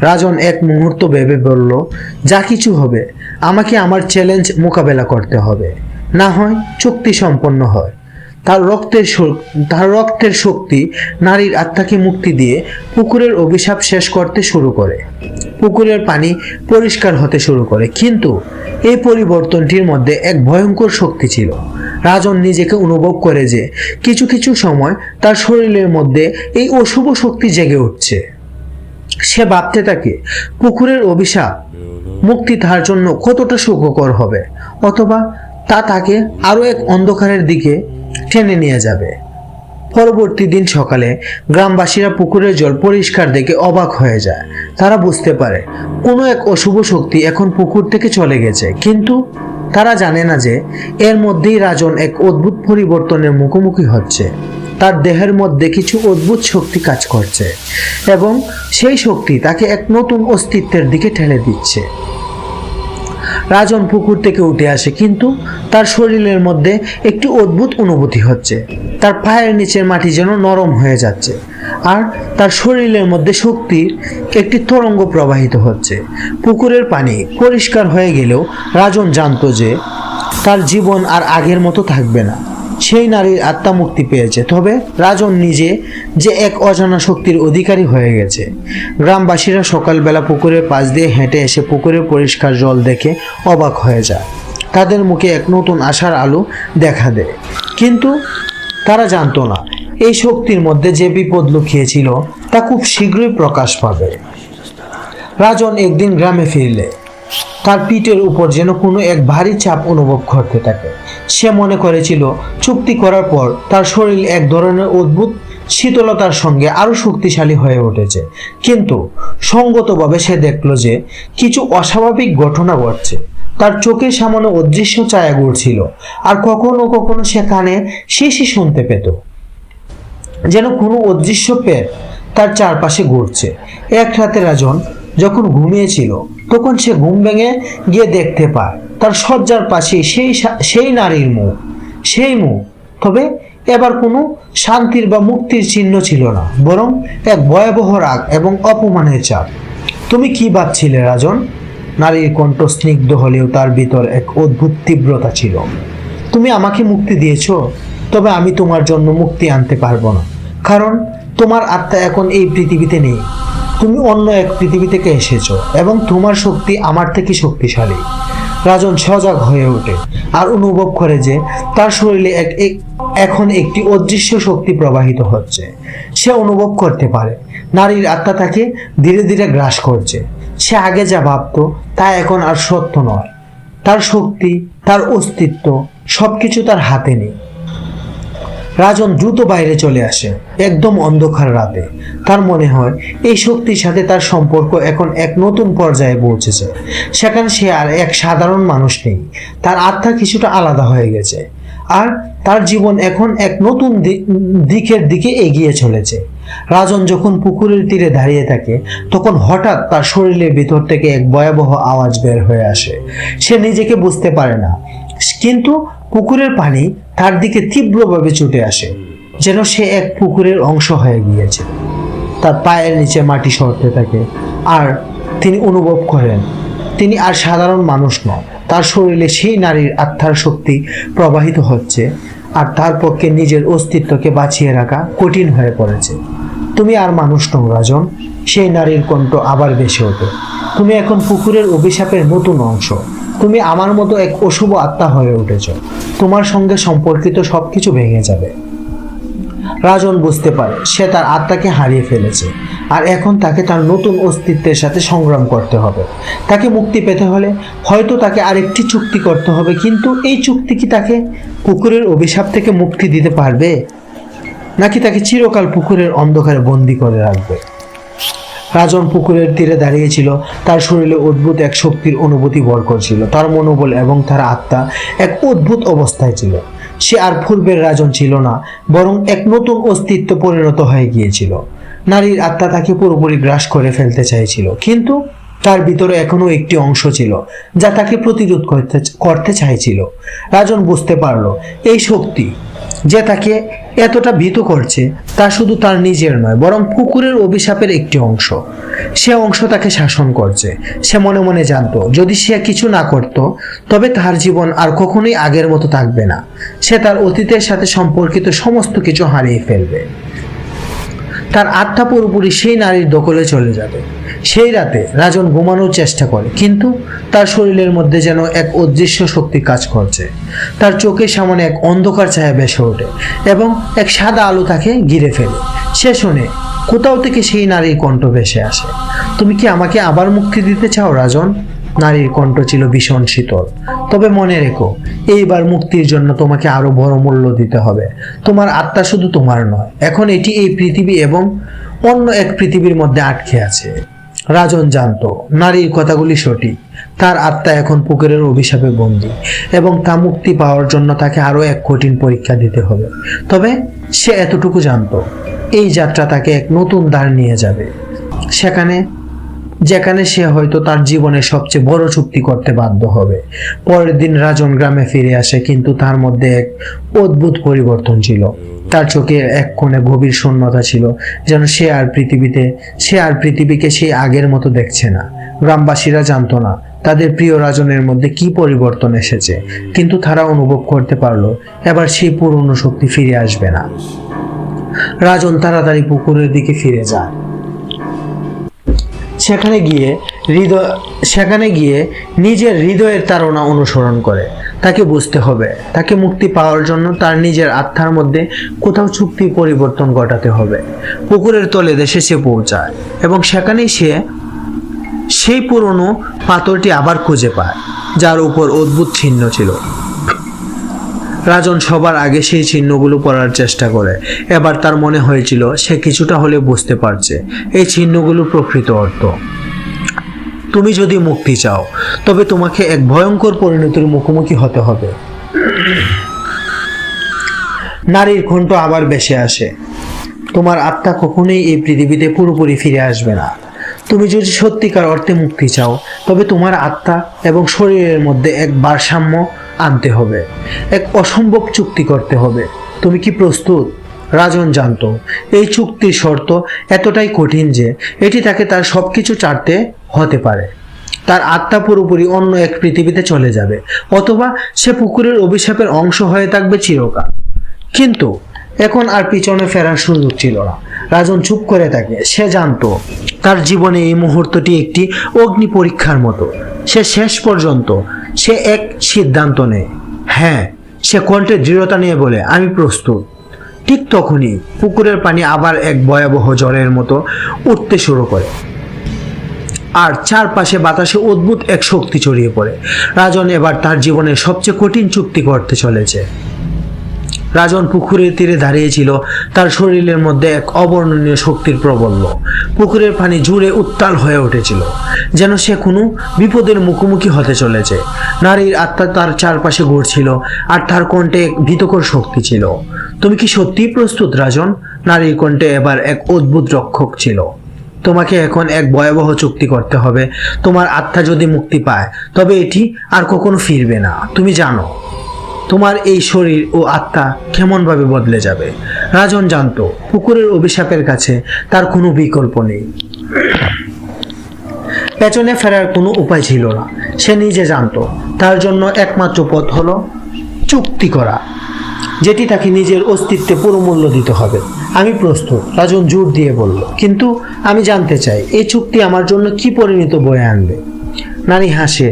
রাজন এক মুহূর্ত ভেবে বলল, যা কিছু হবে আমাকে আমার চ্যালেঞ্জ মোকাবেলা করতে হবে, না হয় চুক্তি সম্পন্ন হয়। তার রক্তের শক্তি নারীর আত্মাকে মুক্তি দিয়ে পুকুরের অভিশাপ শেষ করতে শুরু করে। পুকুরের পানি পরিষ্কার হতে শুরু করে, কিন্তু এই পরিবর্তনটির মধ্যে এক ভয়ঙ্কর শক্তি ছিল। রাজন নিজেকে অনুভব করে যে কিছু কিছু সময় তার শরীরের মধ্যে এই অশুভ শক্তি জেগে উঠছে। সে ভাবতে থাকে পুকুরের অভিশাপ মুক্তি তার জন্য কতটা সুখকর হবে, অথবা তা তাকে আরো এক অন্ধকারের দিকে টেনে নিয়ে যাবে। পরবর্তী দিন সকালে গ্রামবাসীরা পুকুরের জল পরিষ্কার দেখে অবাক হয়ে যায়। তারা বুঝতে পারে কোনো এক অশুভ শক্তি এখন পুকুর থেকে চলে গেছে, কিন্তু তারা জানে না যে এর মধ্যেই রাজন এক অদ্ভুত পরিবর্তনের মুখোমুখি হচ্ছে। তার দেহের মধ্যে কিছু অদ্ভুত শক্তি কাজ করছে এবং সেই শক্তি তাকে এক নতুন অস্তিত্বের দিকে ঠেলে দিচ্ছে। রাজন পুকুর থেকে উঠে আসে, কিন্তু তার শরীরের মধ্যে একটি অদ্ভুত অনুভূতি হচ্ছে। তার পায়ের নিচের মাটি যেন নরম হয়ে যাচ্ছে আর তার শরীরের মধ্যে শক্তির একটি তরঙ্গ প্রবাহিত হচ্ছে। পুকুরের পানি পরিষ্কার হয়ে গেলেও রাজন জানতো যে তার জীবন আর আগের মতো থাকবে না। সেই নারীর আত্মা মুক্তি পেয়েছে, তবে রাজন নিজে যে এক অজানা শক্তির অধিকারী হয়ে গেছে। গ্রামবাসীরা সকালবেলা পুকুরের পাশ দিয়ে হেঁটে এসে পুকুরের পরিষ্কার জল দেখে অবাক হয়ে যায়। তাদের মুখে এক নতুন আশার আলো দেখা দেয়, কিন্তু তারা জানতো না এই শক্তির মধ্যে যে বিপদ লুকিয়েছিল তা খুব শীঘ্রই প্রকাশ পাবে। রাজন একদিন গ্রামে ফিরলে তার পিঠের উপর যেন কোনো এক ভারী চাপ অনুভব করতে থাকে। সে মনে করেছিল চুক্তি করার পর তার শরীর এক ধরনের অদ্ভুত শীতলতার সঙ্গে আরো শক্তিশালী হয়ে উঠেছে, কিন্তু সঙ্গতভাবে সে দেখল যে কিছু অস্বাভাবিক ঘটনা ঘটছে। তার চোখের সামনে অদৃশ্য ছায়া ঘুরছিল, আর কখনো কখনো সেখানে শিশি শুনতে পেত, যেন কোনো অদৃশ্য পেট তার চারপাশে ঘুরছে। এক রাতে রাজন যখন ঘুমিয়েছিল, তখন সে ঘুম ভেঙে গিয়ে দেখতে পায় তার শয্যার পাশে সেই নারীর মুখ। সেই মুখ, তবে এবার কোনো শান্তির বা মুক্তির চিহ্ন ছিল না, বরং এক ভয়াবহ রাগ এবং অপমানের চাপ। তুমি কি ভাবছিলে রাজন? নারীর কণ্ঠ স্নিগ্ধ হলেও তার ভিতর এক অদ্ভুত তীব্রতা ছিল। তুমি আমাকে মুক্তি দিয়েছো, তবে আমি তোমার জন্য মুক্তি আনতে পারবো না, কারণ তোমার আত্মা এখন এই পৃথিবীতে নেই। তুমি অন্য এক পৃথিবী থেকে এসেছো এবং তোমার শক্তি আমার থেকে শক্তিশালী। রাজন সজাগ হয়ে ওঠে আর অনুভব করে যে তার শরীরে এখন একটি অদৃশ্য শক্তি প্রবাহিত হচ্ছে। সে অনুভব করতে পারে নারীর আত্মা তাকে ধীরে ধীরে গ্রাস করছে। সে আগে যা ভাবত তা এখন আর সত্য নয়। তার শক্তি, তার অস্তিত্ব, সবকিছু তার হাতে নেই। রাজন দ্রুত বাইরে চলে আসে, একদম অন্ধকার রাতে। তার মনে হয় এই শক্তির সাথে তার সম্পর্ক এখন এক নতুন পর্যায়ে পৌঁছেছে। সেখানে সে আর এক সাধারণ মানুষ নেই, তার আত্মা কিছুটা আলাদা হয়ে গেছে, আর তার জীবন এখন এক নতুন দিকের দিকে এগিয়ে চলেছে। রাজন যখন পুকুরের তীরে দাঁড়িয়ে থাকে, তখন হঠাৎ তার শরীরের ভিতর থেকে এক ভয়াবহ আওয়াজ বের হয়ে আসে। সে নিজেকে বুঝতে পারে না, কিন্তু পুকুরের পানি তার দিকে তীব্রভাবে ছুটে আসে, যেন সে এক পুকুরের অংশ হয়ে গিয়েছে। তার পায়ের নিচে মাটি সরতে থাকে, আর তিনি অনুভব করেন তিনি আর সাধারণ মানুষ নন। তার শরীরে সেই নারীর আত্মার শক্তি প্রবাহিত হচ্ছে, আর তার পক্ষে নিজের অস্তিত্বকে বাঁচিয়ে রাখা কঠিন হয়ে পড়েছে। তুমি আর মানুষ নও রাজন, সেই নারীর কণ্ঠ আবার ভেসে ওঠে। তুমি এখন পুকুরের অভিশাপের নতুন অংশ। তুমি আমার মতো এক অশুভ আত্মা হয়ে উঠেছ। তোমার সঙ্গে সম্পর্কিত সবকিছু ভেঙে যাবে। রাজন বুঝতে পারে সে তার আত্মাকে হারিয়ে ফেলেছে, আর এখন তাকে তার নতুন অস্তিত্বের সাথে সংগ্রাম করতে হবে। তাকে মুক্তি পেতে হলে হয়তো তাকে আরেকটি চুক্তি করতে হবে, কিন্তু এই চুক্তি কি তাকে পুকুরের অভিশাপ থেকে মুক্তি দিতে পারবে, নাকি তাকে চিরকাল পুকুরের অন্ধকারে বন্দী করে রাখবে? রাজন পুকুরের তীরে দাঁড়িয়েছিল। তার শরীরে অদ্ভুত এক শক্তির অনুভূতি ভর করছিল। তার মনোবল এবং তার আত্মা এক অদ্ভুত অবস্থায় ছিল। সে আর পূর্বের রাজন ছিল না, বরং এক নতুন অস্তিত্ব পরিণত হয়ে গিয়েছিল। নারীর আত্মা তাকে পুরোপুরি গ্রাস করে ফেলতে চাইছিল, কিন্তু তার ভিতরে এখনো একটি অংশ ছিল যা তাকে প্রতিরোধ করতে চাইছিল। রাজন বুঝতে পারল এই শক্তি যে তাকে এতটা ভীত করছে তা শুধু তার নিজের নয়, বরং পুকুরের অভিশাপের একটি অংশ। সে অংশ তাকে শাসন করছে। সে মনে মনে জানতো যদি সে কিছু না করত, তবে তার জীবন আর কখনোই আগের মতো থাকবে না। সে তার অতীতের সাথে সম্পর্কিত সমস্ত কিছু হারিয়ে ফেলবে। তার আত্মা পুরোপুরি সেই নারীর দখলে চলে যাবে। সেই রাতে রাজন ঘুমানোর চেষ্টা করে, কিন্তু তার শরীরের মধ্যে যেন এক অদৃশ্য শক্তি কাজ করছে। তার চোখের সামনে এক অন্ধকার ছায়া ভেসে ওঠে এবং এক সাদা আলো তাকে ঘিরে ফেলে। সে শোনে কোথাও থেকে সেই নারীর কণ্ঠ ভেসে আসে, তুমি কি আমাকে আবার মুক্তি দিতে চাও রাজন? নারীর কণ্ঠ ছিল ভীষণ শীতল। তবে মনে রেখো, এইবার মুক্তির জন্য তোমাকে আরো বড় মূল্য দিতে হবে। তোমার আত্মা শুধু তোমার নয়, এখন এটি এই পৃথিবী এবং অন্য এক পৃথিবীর মধ্যে আটকে আছে। রাজন জানতো নারীর কথাগুলি সঠিক। তার আত্মা এখন পুকুরের অভিশাপে বন্দী, এবং তা মুক্তি পাওয়ার জন্য তাকে আরো এক কঠিন পরীক্ষা দিতে হবে। তবে সে এতটুকু জানতো, এই যাত্রা তাকে এক নতুন দ্বার নিয়ে যাবে, যেখানে সে হয়তো তার জীবনের সবচেয়ে বড় চুক্তি করতে বাধ্য হবে। পরের দিন রাজন গ্রামে ফিরে আসে, কিন্তু তার মধ্যে এক অদ্ভুত পরিবর্তন ছিল। তার চোখে এক কোণে গভীর শূন্যতা ছিল, যেন সে আর পৃথিবীকে সেই আগের মতো দেখছে না। গ্রামবাসীরা জানতো না তাদের প্রিয় রাজনের মধ্যে কি পরিবর্তন এসেছে, কিন্তু তারা অনুভব করতে পারলো এবার সেই পুরনো শক্তি ফিরে আসবে না। রাজন তাড়াতাড়ি পুকুরের দিকে ফিরে যায়। সেখানে গিয়ে নিজের হৃদয়ের তাড়না অনুসরণ করে। তাকে বুঝতে হবে তাকে মুক্তি পাওয়ার জন্য তার নিজের আত্মার মধ্যে কোথাও চুক্তি পরিবর্তন ঘটাতে হবে। পুকুরের তলে দেশে সে পৌঁছায় এবং সেখানেই সে সেই পুরনো পাথরটি আবার খুঁজে পায়, যার উপর অদ্ভুত চিহ্ন ছিল। রাজন সবার আগে সেই চিহ্নগুলো পড়ার চেষ্টা করে। এবার তার মনে হয়েছিল সে কিছুটা হলে বুঝতে পারছে এই চিহ্নগুলোর প্রকৃত অর্থ। তুমি যদি মুক্তি চাও তবে তোমাকে এক ভয়ঙ্কর পরিণতির মুখোমুখি হতে হবে। নারীর কণ্ঠ আবার ভেসে আসে, তোমার আত্মা কখনোই এই পৃথিবীতে পুরোপুরি ফিরে আসবে না। তুমি যদি সত্যিকার অর্থে মুক্তি চাও তবে তোমার আত্মা এবং শরীরের মধ্যে এক ভারসাম্য আনতে হবে, এক অসম্ভব চুক্তি করতে হবে। তুমি কি প্রস্তুত? রাজন জানত এই চুক্তির শর্ত এতটাই কঠিন যে এটি তাকে তার সবকিছু ছাড়তে হতে পারে। তার আত্মা পুরোপুরি অন্য এক পৃথিবীতে চলে যাবে, অথবা সে পুকুরের অভিশাপের অংশ হয়ে থাকবে চিরকাল। কিন্তু এখন আর পিছনে ফেরার সুযোগ ছিল না। রাজন চুপ করে থাকে। সে জানতো তার জীবনে এই মুহূর্তটি একটি অগ্নি পরীক্ষার মতো। সে শেষ পর্যন্ত এক সিদ্ধান্ত নেয়। হ্যাঁ, সে কণ্ঠে দৃঢ়তা নিয়ে বলে, আমি প্রস্তুত। ঠিক তখনই পুকুরের পানি আবার এক ভয়াবহ ঝড়ের মতো উঠতে শুরু করে, আর চারপাশে বাতাসে অদ্ভুত এক শক্তি ছড়িয়ে পড়ে। রাজন এবার তার জীবনের সবচেয়ে কঠিন চুক্তি করতে চলেছে। রাজন পুকুরের তীরে দাঁড়িয়েছিল, তার শরীরের মধ্যে এক অবর্ণনীয় শক্তির প্রবল্য। পুকুরের পানি জুড়ে উত্তাল হয়ে উঠেছিল, যেন সে কোনো বিপদের মুখোমুখি হতে চলেছে। নারীর আত্মা তার চারপাশে ঘুরছিল, আর তার কণ্ঠে এক ভীতকর শক্তি ছিল। তুমি কি সত্যিই প্রস্তুত রাজন? নারীর কণ্ঠে এবার এক অদ্ভুত রক্ষক ছিল। তোমাকে এখন এক ভয়াবহ চুক্তি করতে হবে। তোমার আত্মা যদি মুক্তি পায় তবে এটি আর কখনো ফিরবে না। তুমি জানো তোমার এই শরীর ও আত্মা কেমনভাবে বদলে যাবে। রাজন জানতো পুকুরের অভিশাপের কাছে তার কোনো বিকল্প নেই। পেছনে ফেরার কোনো উপায় ছিল না। সে নিজে জানতো তার জন্য একমাত্র পথ হলো চুক্তি করা, যেটি তাকে নিজের অস্তিত্বে পুরো মূল্য দিতে হবে। আমি প্রস্তুত, রাজন জোর দিয়ে বলল, কিন্তু আমি জানতে চাই এই চুক্তি আমার জন্য কি পরিণত বয়ে আনবে। নারী হাসে,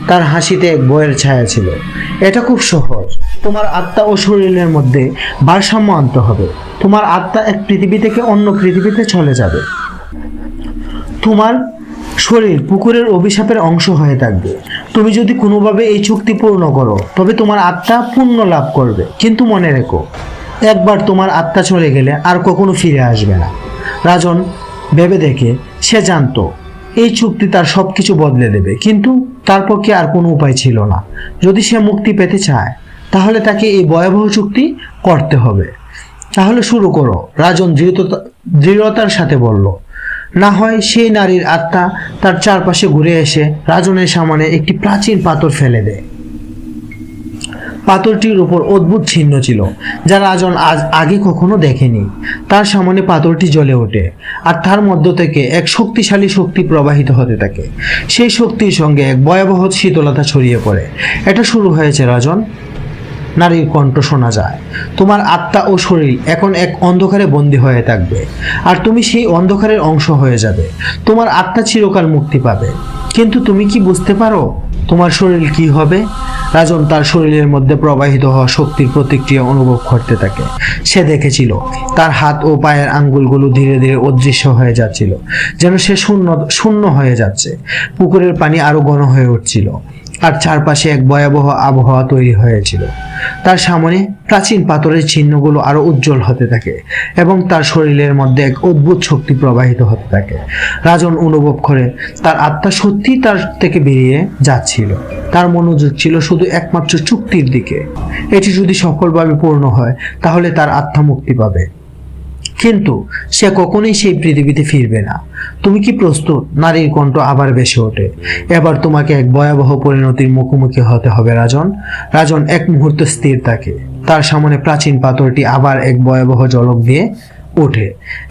তার হাসিতে এক ভয়ের ছায়া ছিল। এটা খুব সহজ। তোমার আত্মা ও শরীরের মধ্যে ভারসাম্য আনতে হবে। তোমার আত্মা এক পৃথিবী থেকে অন্য পৃথিবীতে চলে যাবে। তোমার শরীর পুকুরের অভিশাপের অংশ হয়ে থাকবে। তুমি যদি কোনোভাবে এই চুক্তি পূর্ণ করো তবে তোমার আত্মা পুণ্য লাভ করবে। কিন্তু মনে রেখো, একবার তোমার আত্মা চলে গেলে আর কখনো ফিরে আসবে না। রাজন ভেবে দেখে, সে জানতো এই চুক্তি তার সবকিছু বদলে দেবে, কিন্তু তার পক্ষে আর কোনো উপায় ছিল না। যদি সে মুক্তি পেতে চায় তাহলে তাকে এই ভয়াবহ চুক্তি করতে হবে। তাহলে শুরু করো, রাজন দৃঢ়তার সাথে বলল। না হয় সেই নারীর আত্মা তার চারপাশে ঘুরে এসে রাজনের সামনে একটি প্রাচীন পাথর ফেলে দেয়। পাথরটির উপর অদ্ভুত চিহ্ন ছিল, যা রাজন আগে কখনো দেখেনি। তার সামনে পাথরটি জ্বলে ওঠে, আর তার মধ্য থেকে এক শক্তিশালী শক্তি প্রবাহিত হতে থাকে। সেই শক্তির সঙ্গে এক ভয়াবহ শীতলতা ছড়িয়ে পড়ে। এটা শুরু হয়েছে রাজন। নারীর কণ্ঠ শোনা যায়, তোমার আত্মা ও শরীর এখন এক অন্ধকারে বন্দী হয়ে থাকবে, আর তুমি সেই অন্ধকারের অংশ হয়ে যাবে। তোমার আত্মা চিরকাল মুক্তি পাবে, কিন্তু তুমি কি বুঝতে পারো তোমার শরীর কি হবে? রাজন তার শরীরের মধ্যে প্রবাহিত হওয়া শক্তির প্রতিক্রিয়া অনুভব করতে থাকে। সে দেখেছিল তার হাত ও পায়ের আঙ্গুলগুলো ধীরে ধীরে অদৃশ্য হয়ে যাচ্ছিল, যেন সে শূন্য হয়ে যাচ্ছে। পুকুরের পানি আরো ঘন হয়ে উঠছিল, আর চারপাশে এক ভয়াবহ আবহাওয়া তৈরি হয়েছিল। তার সামনে প্রাচীন পাথরের চিহ্নগুলো আরো উজ্জ্বল হতে থাকে, এবং তার শরীরের মধ্যে এক অদ্ভুত শক্তি প্রবাহিত হতে থাকে। রাজন অনুভব করে তার আত্মা সত্যিই তার থেকে বেরিয়ে যাচ্ছিল। তার মনোযোগ ছিল শুধু একমাত্র চুক্তির দিকে। এটি যদি সফলভাবে পূর্ণ হয় তাহলে তার আত্মা মুক্তি পাবে, কিন্তু সে কখনোই সেই পৃথিবীতে ফিরবে না। তুমি কি প্রস্তুত? নারীর কণ্ঠ আবার ভেসে ওঠে। এবার তোমাকে এক ভয়াবহ পরিণতির মুখোমুখি হতে হবে রাজন। রাজন এক মুহূর্ত স্থির থাকে। তার সামনে প্রাচীন পাথরটি আবার এক ভয়াবহ ঝলক দিয়ে ওঠে,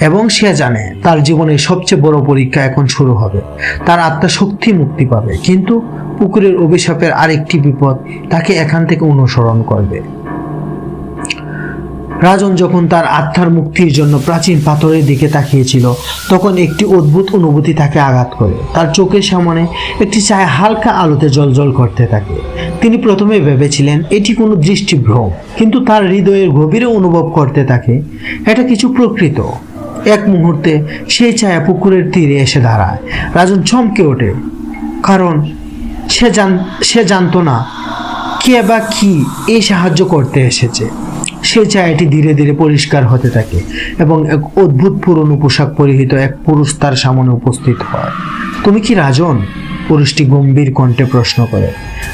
এবং সে জানে তার জীবনের সবচেয়ে বড় পরীক্ষা এখন শুরু হবে। তার আত্মা শক্তি মুক্তি পাবে, কিন্তু পুকুরের অভিশাপের আরেকটি বিপদ তাকে এখান থেকে অনুসরণ করবে। রাজন যখন তার আত্মার মুক্তির জন্য প্রাচীন পাথরের দিকে তাকিয়েছিল, তখন একটি অদ্ভুত অনুভূতি তাকে আঘাত করে। তার চোখের সামনে একটি ছায়া হালকা আলোতে জ্বলজ্বল করতে থাকে। তিনি প্রথমে ভেবেছিলেন এটি কোনো দৃষ্টিভ্রম, কিন্তু তার হৃদয়ের গভীরে অনুভব করতে থাকে এটা কিছু প্রকৃত। এক মুহূর্তে সেই ছায়া পুকুরের তীরে এসে দাঁড়ায়। রাজন চমকে ওঠে, কারণ সে জানতো না কে বা কি এই সাহায্য করতে এসেছে। সেই ছায়াটি ধীরে ধীরে পরিষ্কার হতে থাকে, এবং এক অদ্ভুত পুরনো পোশাক পরিহিত এক পুরুষ তার সামনে উপস্থিত হয়। তুমি কি রাজন? পুরুষটি গম্ভীর কণ্ঠে প্রশ্ন করে।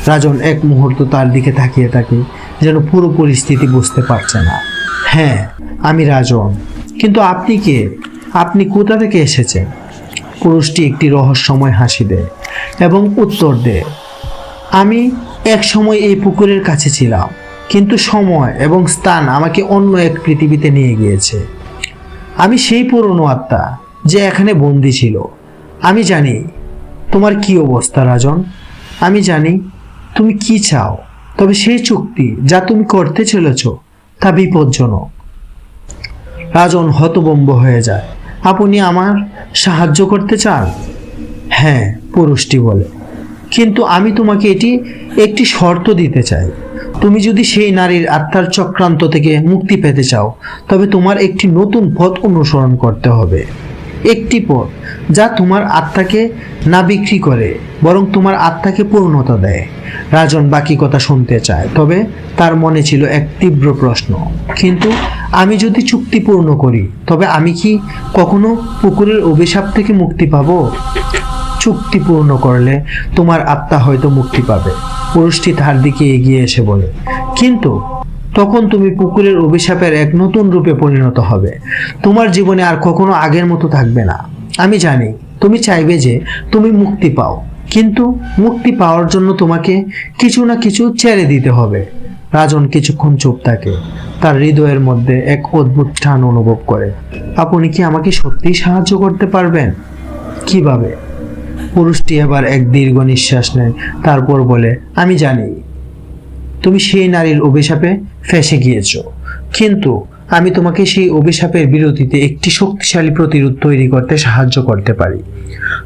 রাজন এক মুহূর্ত তার দিকে তাকিয়ে থাকে, যেন পুরো পরিস্থিতি বুঝতে পারছে না। হ্যাঁ, আমি রাজন, কিন্তু আপনি কে? আপনি কোথা থেকে এসেছেন? পুরুষটি একটি রহস্যময় হাসি দেয় এবং উত্তর দেয়, আমি এক সময় এই পুকুরের কাছে ছিলাম, কিন্তু সময় এবং স্থান আমাকে অন্য এক পৃথিবীতে নিয়ে গিয়েছে। আমি সেই পুরনো আত্মা যে এখানে বন্দী ছিল। আমি জানি তোমার কি অবস্থা রাজন, আমি জানি তুমি কি চাও, তবে সেই চুক্তি যা তুমি করতে চলেছ তা বিপজ্জনক। রাজন হতভম্ব হয়ে যায়। আপনি আমার সাহায্য করতে চান? হ্যাঁ, পুরুষটি বলে, কিন্তু আমি তোমাকে একটি শর্ত দিতে চাই। তুমি যদি সেই নারীর আত্মার চক্রান্ত থেকে মুক্তি পেতে চাও, তবে তোমার একটি নতুন পথ অনুসরণ করতে হবে। একটি পথ যা তোমার আত্মাকে না বিক্রি করে, বরং তোমার আত্মাকে পূর্ণতা দেয়। রাজন বাকি কথা শুনতে চায়, তবে তার মনে ছিল এক তীব্র প্রশ্ন, কিন্তু আমি যদি চুক্তি পূর্ণ করি, তবে আমি কি কখনো পুকুরের অভিশাপ থেকে মুক্তি পাবো? চুক্তি পূর্ণ করলে তোমার আত্মা হয়তো মুক্তি পাবে, পুরুষটি তার দিকে এগিয়ে এসে বলে, কিন্তু তখন তুমি পুকুরের অভিশাপের এক নতুন রূপে পরিণত হবে। তোমার জীবনে আর কখনো আগের মতো থাকবে না। আমি জানি তুমি চাইবে যে তুমি মুক্তি পাও, কিন্তু মুক্তি পাওয়ার জন্য তোমাকে কিছু না কিছু ছেড়ে দিতে হবে। রাজন কিছুক্ষণ চুপ থাকে, তার হৃদয়ের মধ্যে এক অদ্ভুত টান অনুভব করে। আপনি কি আমাকে সত্যিই সাহায্য করতে পারবেন? কিভাবে? পুরুষটি এবার এক দীর্ঘ নিঃশ্বাস নেয়, তারপর বলে, আমি জানি তুমি সেই নারীর অভিশাপে ফেঁসে গিয়েছো, কিন্তু আমি তোমাকে সেই অভিশাপের বিরতিতে একটি শক্তিশালী প্রতিরোধ তৈরি করতে সাহায্য করতে পারি।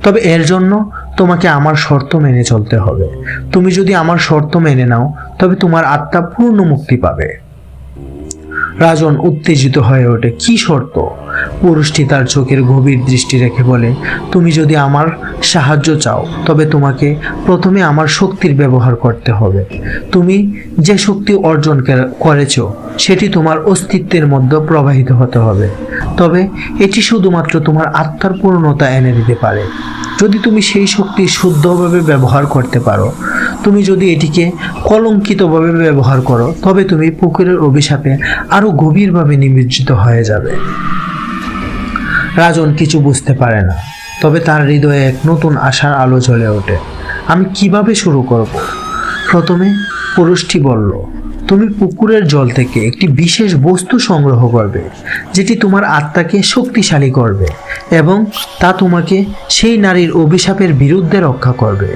তবে এর জন্য তোমাকে আমার শর্ত মেনে চলতে হবে। তুমি যদি আমার শর্ত মেনে নাও, তবে তোমার আত্মা পূর্ণ মুক্তি পাবে। রাজন উত্তেজিত হয়ে ওঠে। কি শর্ত? পুরুষটি তার চোখের গভীর দৃষ্টি রেখে বলে, তুমি যদি আমার সাহায্য চাও, তবে তোমাকে প্রথমে আমার শক্তির ব্যবহার করতে হবে। তুমি যে শক্তি অর্জন করেছো সেটি তোমার অস্তিত্বের মধ্যে প্রবাহিত হতে হবে, তবে এটি শুধুমাত্র তোমার আত্মার পূর্ণতা এনে দিতে পারে যদি তুমি সেই শক্তি শুদ্ধভাবে ব্যবহার করতে পারো। তুমি যদি এটিকে কলঙ্কিতভাবে ব্যবহার করো, তবে তুমি পুকুরের অভিশাপে আরো গভীরভাবে নিমজ্জিত হয়ে যাবে। রাজন কিছু বুঝতে পারে না, তবে তার হৃদয়ে এক নতুন আশার আলো জ্বলে ওঠে। আমি কিভাবে শুরু করব? প্রথমে পুরুষটি বলল, তুমি পুকুরের জল থেকে একটি বিশেষ বস্তু সংগ্রহ করবে, যেটি তোমার আত্মাকে শক্তিশালী করবে এবং তা তোমাকে সেই নারীর অভিশাপের বিরুদ্ধে রক্ষা করবে।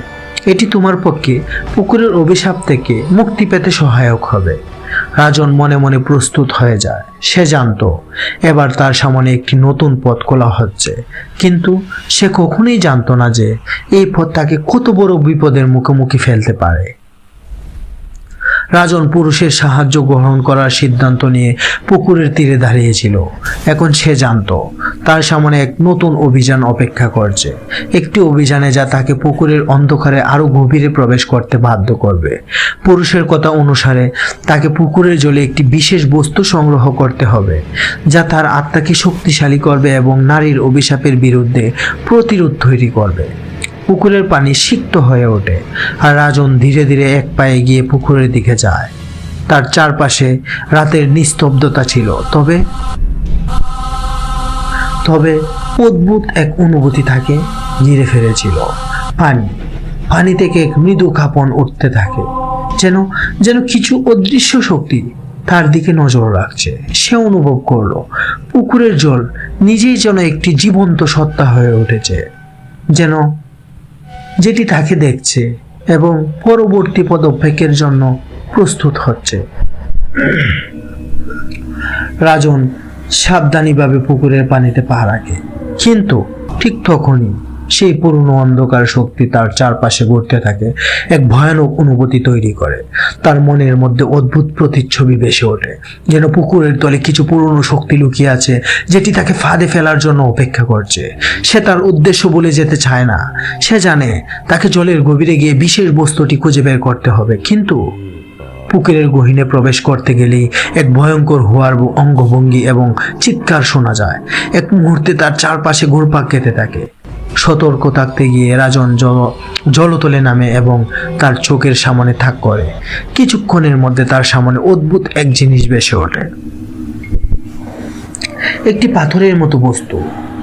এটি তোমার পক্ষে পুকুরের অভিশাপ থেকে মুক্তি পেতে সহায়ক হবে। রাজন মনে মনে প্রস্তুত হয়ে যায়। সে জানতো এবার তার সামনে একটি নতুন পথ খোলা হচ্ছে, কিন্তু সে কখনোই জানতো না যে এই পথ তাকে কত বড় বিপদের মুখোমুখি ফেলতে পারে। রাজন পুরুষের সাহায্য গ্রহণ করার সিদ্ধান্ত নিয়ে পুকুরের তীরে দাঁড়িয়েছিল। এখন সে জানতো তার সামনে এক নতুন অভিযান অপেক্ষা করছে, একটি অভিযানে যা তাকে পুকুরের অন্ধকারে আরো গভীরে প্রবেশ করতে বাধ্য করবে। পুরুষের কথা অনুসারে তাকে পুকুরের জলে একটি বিশেষ বস্তু সংগ্রহ করতে হবে, যা তার আত্মাকে শক্তিশালী করবে এবং নারীর অভিশাপের বিরুদ্ধে প্রতিরোধ তৈরি করবে। পুকুরের পানি সিক্ত হয়ে ওঠে, আর রাজন ধীরে ধীরে এক পায়ে গিয়ে পুকুরের দিকে যায়। তার চারপাশে রাতের নিস্তব্ধতা ছিল, তবে অদ্ভুত এক অনুভূতি তাকে ঘিরে ফেলেছিল। পানি থেকে এক মৃদু কাঁপন উঠতে থাকে, যেন কিছু অদৃশ্য শক্তি তার দিকে নজর রাখছে। সে অনুভব করলো পুকুরের জল নিজেই যেন একটি জীবন্ত সত্তা হয়ে উঠেছে, যেটি তাকে দেখছে এবং পরবর্তী পদক্ষেপের জন্য প্রস্তুত হচ্ছে। রাজন সাবধানীভাবে পুকুরের পানিতে পা রাখে, কিন্তু ঠিক তখনই সেই পুরনো অন্ধকার শক্তি তার চারপাশে ঘুরতে থাকে, এক ভয়ানক অনুভূতি তৈরি করে। তার মনের মধ্যে অদ্ভুত প্রতিচ্ছবি ভেসে ওঠে, যেন পুকুরের তলে কিছু পুরনো শক্তি লুকিয়ে আছে, যেটি তাকে ফাঁদে ফেলার জন্য অপেক্ষা করছে। সে তার উদ্দেশ্য বলে যেতে চায় না। সে জানে তাকে জলের গভীরে গিয়ে বিশেষ বস্তুটি খুঁজে বের করতে হবে, কিন্তু পুকুরের গহীনে প্রবেশ করতে গেলেই এক ভয়ঙ্কর হওয়ার অঙ্গভঙ্গি এবং চিৎকার শোনা যায়। এক মুহূর্তে তার চারপাশে ঘুরপাক খেতে থাকে। সতর্ক থাকতে গিয়ে রাজন জলতলে নামে এবং তার চোখের সামনে থাক করে। কিছুক্ষণের মধ্যে তার সামনে অদ্ভুত এক জিনিস ভেসে ওঠে। একটি পাথরের মতো বস্তু,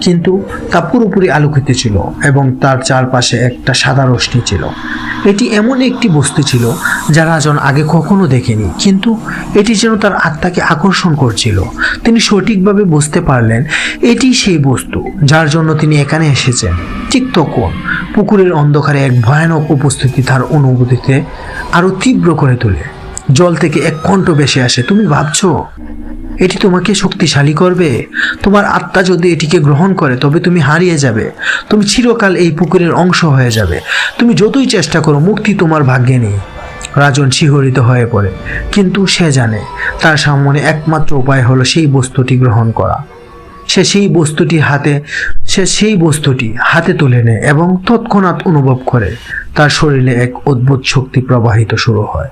কিন্তু তা পুরোপুরি আলোকিত ছিল এবং তার চারপাশে একটা সাদা রশ্মি ছিল। এটি এমন একটি বস্তু ছিল যা রাজন আগে কখনো দেখেনি, কিন্তু এটি যেন তার আত্মাকে আকর্ষণ করছিল। তিনি সঠিকভাবে বুঝতে পারলেন এটি সেই বস্তু যার জন্য তিনি এখানে এসেছেন। ঠিক তখন পুকুরের অন্ধকারে এক ভয়ানক উপস্থিতি তার অনুভূতিতে আরো তীব্র করে তোলে। জল থেকে এক কণ্ঠ ভেসে আসে, তুমি ভাবছো এটি তোমাকে শক্তিশালী করবে? তোমার আত্মা যদি এটিকে গ্রহণ করে তবে তুমি হারিয়ে যাবে, তুমি চিরকাল এই পুকুরের অংশ হয়ে যাবে। তুমি যতই চেষ্টা করো, মুক্তি তোমার ভাগ্যে নেই। রাজন শিহরিত হয়ে পড়ে, কিন্তু সে জানে তার সামনে একমাত্র উপায় হলো সেই বস্তুটি গ্রহণ করা। সে সেই বস্তুটি হাতে তুলে নেয় এবং তৎক্ষণাৎ অনুভব করে তার শরীরে এক অদ্ভুত শক্তি প্রবাহিত শুরু হয়।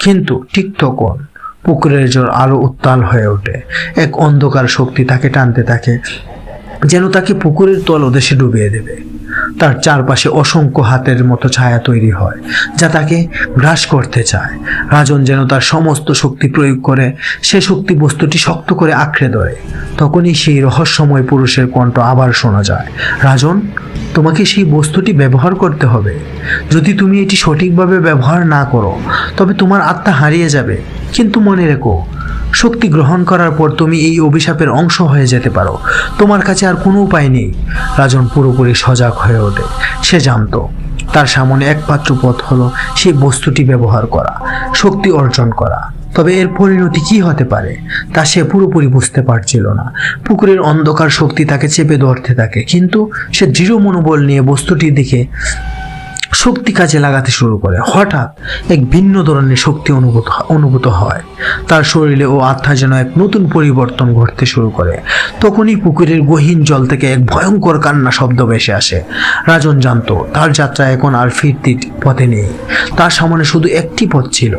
কিন্তু ঠিক তখন পুকুরের জল আরো উত্তাল হয়ে ওঠে। এক অন্ধকার শক্তি তাকে টানতে থাকে, যেন তাকে পুকুরের তলদেশে ডুবিয়ে দেবে। তার চারপাশে অসংখ্য হাতের মতো ছায়া তৈরি হয়, যা তাকে গ্রাস করতে চায়। রাজন যেন তার সমস্ত শক্তি প্রয়োগ করে সে শক্তি বস্তুটি শক্ত করে আঁকড়ে ধরে। তখনই সেই রহস্যময় পুরুষের কণ্ঠ আবার শোনা যায়, রাজন, তোমাকে সেই বস্তুটি ব্যবহার করতে হবে। যদি তুমি এটি সঠিকভাবে ব্যবহার না করো তবে তোমার আত্মা হারিয়ে যাবে। কিন্তু মনে রেখো, শক্তি গ্রহণ করার পর তুমি এই অভিশাপের অংশ হয়ে যেতে পারো। তোমার কাছে আর কোনো উপায় নেই। রাজন পুরোপুরি সজাগ হয়ে ওঠে। সে জানতো তার সামনে একমাত্র পথ হলো সেই বস্তুটি ব্যবহার করা, শক্তি অর্জন করা। তবে এর পরিণতি কি হতে পারে তা সে পুরোপুরি বুঝতে পারছিল না। পুকুরের অন্ধকার শক্তি তাকে চেপে ধরতে থাকে, কিন্তু সে দৃঢ় মনোবল নিয়ে বস্তুটির দিকে শক্তি কাজে লাগাতে শুরু করে। হঠাৎ এক ভিন্ন ধরনের শক্তি অনুভূত হয়। তার শরীরে ও আত্মা যেন এক নতুন পরিবর্তন ঘটতে শুরু করে। তখনই পুকুরের গহীন জল থেকে এক ভয়ঙ্কর কান্না শব্দ ভেসে আসে। রাজন জানতো তার যাত্রা এখন আর ফিরতি পথে নেই। তার সামনে শুধু একটি পথ ছিল,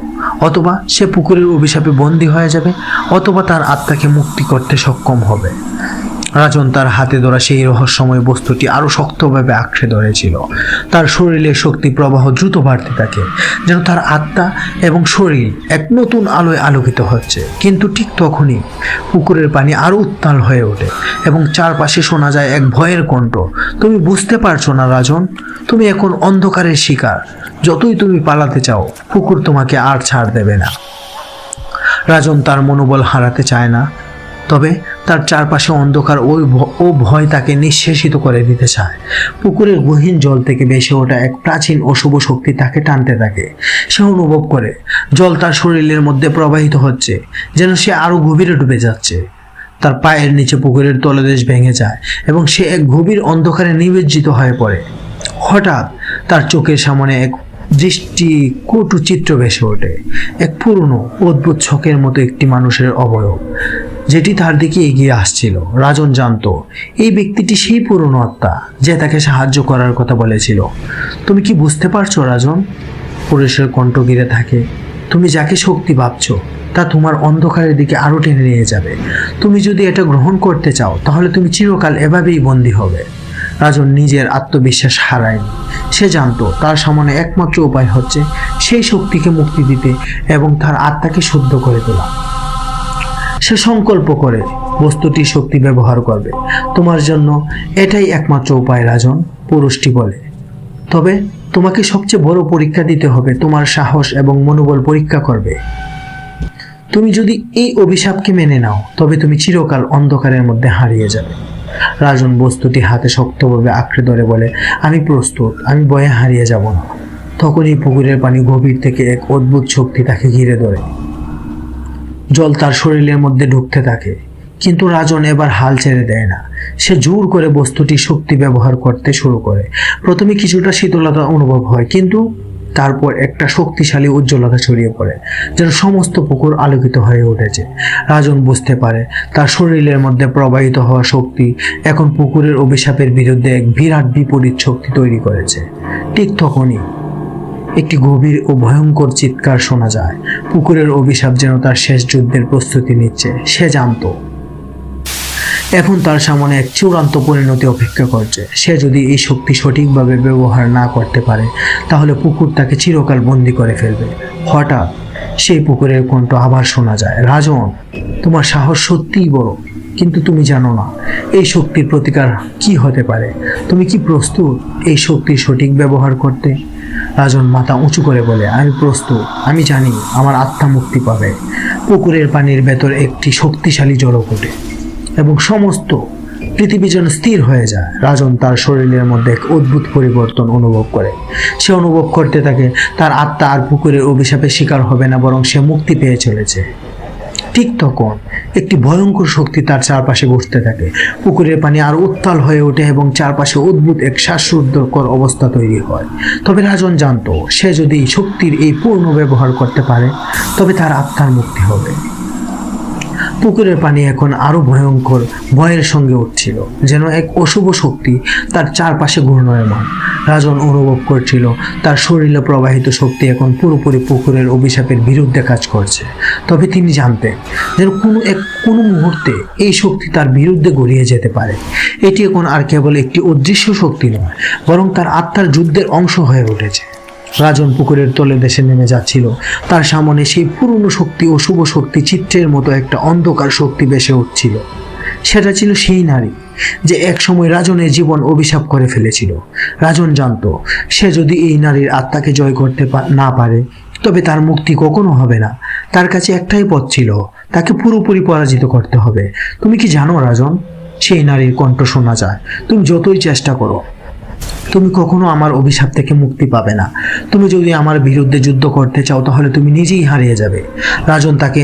অথবা সে পুকুরের অভিশাপে বন্দী হয়ে যাবে, অথবা তার আত্মাকে মুক্তি করতে সক্ষম হবে। রাজন তার হাতে ধরা সেই রহস্যময় বস্তুটি আরো শক্তভাবে আঁকড়ে ধরেছিল। তার শরীরে শক্তি প্রবাহ দ্রুত বাড়তে থাকে, যেন তার আত্মা এবং শরীর এক নতুন আলোয় আলোকিত হচ্ছে। কিন্তু ঠিক তখনই পুকুরের পানি আরো উত্তাল হয়ে ওঠে এবং চারপাশে শোনা যায় এক ভয়ের কণ্ঠ, তুমি বুঝতে পারছো না রাজন, তুমি এখন অন্ধকারের শিকার। যতই তুমি পালাতে চাও, পুকুর তোমাকে আর ছাড় দেবে না। রাজন তার মনোবল হারাতে চায় না, তবে তার চারপাশে অন্ধকার ও ভয় তাকে নিঃশেষিত করে দিতে চায়। পুকুরের গহীন জল থেকে ভেসে ওঠা এক প্রাচীন অশুভ শক্তি তাকে টানতে থাকে। সে অনুভব করে জল তার শরীরের মধ্যে প্রবাহিত হচ্ছে, যেন সে আরো গভীরে ডুবে যাচ্ছে। তার পায়ের নিচে পুকুরের তলদেশ ভেঙে যায় এবং সে এক গভীর অন্ধকারে নিমজ্জিত হয়ে পড়ে। হঠাৎ তার চোখের সামনে এক দৃষ্টিকটু চিত্র ভেসে ওঠে। এক পুরনো অদ্ভুত ছকের মতো একটি মানুষের অবয়ব, যেটি তার দিকে এগিয়ে আসছিল। রাজন জানতো এই ব্যক্তিটি সেই পুরনো আত্মা যে তাকে সাহায্য করার কথা বলেছিল। তুমি কি বুঝতে পারছো রাজন? পুরুষের কণ্ঠ ঘিরে থাকে, তুমি যাকে শক্তি ভাবছো তা তোমার অন্ধকারের দিকে আরো টেনে নিয়ে যাবে। তুমি যদি এটা গ্রহণ করতে চাও তাহলে তুমি চিরকাল এভাবেই বন্দী হবে। রাজন নিজের আত্মবিশ্বাস হারায়নি। সে জানতো তার সামনে একমাত্র উপায় হচ্ছে সেই শক্তিকে মুক্তি দিতে এবং তার আত্মাকে শুদ্ধ করে তোলা। সে সংকল্প করে বস্তুটির শক্তি ব্যবহার করবে। তোমার জন্য এটাই একমাত্র উপায় রাজন, পুরুষটি বলে। তবে তোমাকে সবচেয়ে বড় পরীক্ষা দিতে হবে, তোমার সাহস এবং মনোবল পরীক্ষা করবে। তুমি যদি এই অভিশাপকে মেনে নাও তবে তুমি চিরকাল অন্ধকারের মধ্যে হারিয়ে যাবে। রাজন বস্তুটি হাতে শক্তভাবে আঁকড়ে ধরে বলে, আমি প্রস্তুত, আমি ভয়ে হারিয়ে যাব না। তখনই পুকুরের পানি গভীর থেকে এক অদ্ভুত শক্তি তাকে ঘিরে ধরে। জল তার শরীরের মধ্যে ঢুকতে থাকে, কিন্তু রাজন এবার হাল ছেড়ে দেয় না। সে জোর করে বস্তুটির শক্তি ব্যবহার করতে শুরু করে। প্রথমে কিছুটা শীতলতা অনুভব হয়, কিন্তু তারপর একটা শক্তিশালী উজ্জ্বলতা ছড়িয়ে পড়ে, যেন সমস্ত পুকুর আলোকিত হয়ে উঠেছে। রাজন বুঝতে পারে তার শরীরের মধ্যে প্রবাহিত হওয়া শক্তি এখন পুকুরের অভিশাপের বিরুদ্ধে এক বিরাট বিপরীত শক্তি তৈরি করেছে। ঠিক তখনই একটি গভীর ও ভয়ঙ্কর চিৎকার শোনা যায়। পুকুরের অভিশাপ যেন তার শেষ যুদ্ধের প্রস্তুতি নিচ্ছে। সে জানতো এখন তার সামনে এক চূড়ান্ত পরিণতি অপেক্ষা করছে। সে যদি এই শক্তি সঠিকভাবে ব্যবহার না করতে পারে তাহলে পুকুর তাকে চিরকাল বন্দি করে ফেলবে। হঠাৎ সেই পুকুরের কণ্ঠ আবার শোনা যায়, রাজন, তোমার সাহস সত্যিই বড়, কিন্তু তুমি জানো না এই শক্তির প্রতিকার কি হতে পারে। তুমি কি প্রস্তুত এই শক্তির সঠিক ব্যবহার করতে? রাজন মাথা উঁচু করে বলে, আমি প্রস্তুত। আমি জানি আমার আত্মা মুক্তি পাবে। পুকুরের পানির ভেতর একটি শক্তিশালী জলক ওঠে এবং সমস্ত পৃথিবী যেন স্থির হয়ে যায়। রাজন তার শরীরের মধ্যে এক অদ্ভুত পরিবর্তন অনুভব করে। সে অনুভব করতে থাকে তার আত্মা আর পুকুরের অভিশাপের শিকার হবে না, বরং সে মুক্তি পেয়ে চলেছে। ঠিক তখন একটি ভয়ঙ্কর শক্তি তার চারপাশে ঘুরতে থাকে। পুকুরের পানি আরো উত্তাল হয়ে ওঠে এবং চারপাশে অদ্ভুত এক শ্বাসরুদ্ধকর অবস্থা তৈরি হয়। তবে রাজন জানতো সে যদি শক্তির এই পূর্ণ ব্যবহার করতে পারে তবে তার আত্মার মুক্তি হবে। পুকুরের পানি এখন আরো ভয়ঙ্কর ভয়ের সঙ্গে উঠছিল, যেন এক অশুভ শক্তি তার চারপাশে ঘূর্ণায়মান। রাজন অনুভব করছিল তার শরীরে প্রবাহিত শক্তি এখন পুরোপুরি পুকুরের অভিশাপের বিরুদ্ধে কাজ করছে। তবে তিনি জানতেন যেন কোনো মুহূর্তে এই শক্তি তার বিরুদ্ধে গড়িয়ে যেতে পারে। এটি এখন আর কেবল একটি অদৃশ্য শক্তি নয়, বরং তার আত্মার যুদ্ধের অংশ হয়ে উঠেছে। রাজন পুকুরের তলদেশে নেমে যাচ্ছিল। তার সামনে সেই পুরনো শক্তি ও শুভ শক্তি চিত্রের মতো একটা অন্ধকার শক্তি ভেসে উঠছিল। সেটা ছিল সেই নারী যে একসময় রাজনের জীবন অভিশাপ করে ফেলেছিল। রাজন জানতো সে যদি এই নারীর আত্মাকে জয় করতে না পারে তবে তার মুক্তি কখনো হবে না। তার কাছে একটাই পথ ছিল, তাকে পুরোপুরি পরাজিত করতে হবে। তুমি কি জানো রাজন, সেই নারীর কণ্ঠ শোনা যায়, তুমি যতই চেষ্টা করো তুমি কখনো আমার অভিশাপ থেকে মুক্তি পাবে না। তুমি যদি আমার বিরুদ্ধে যুদ্ধ করতে চাও তাহলে তুমি নিজেই হারিয়ে যাবে। রাজন তাকে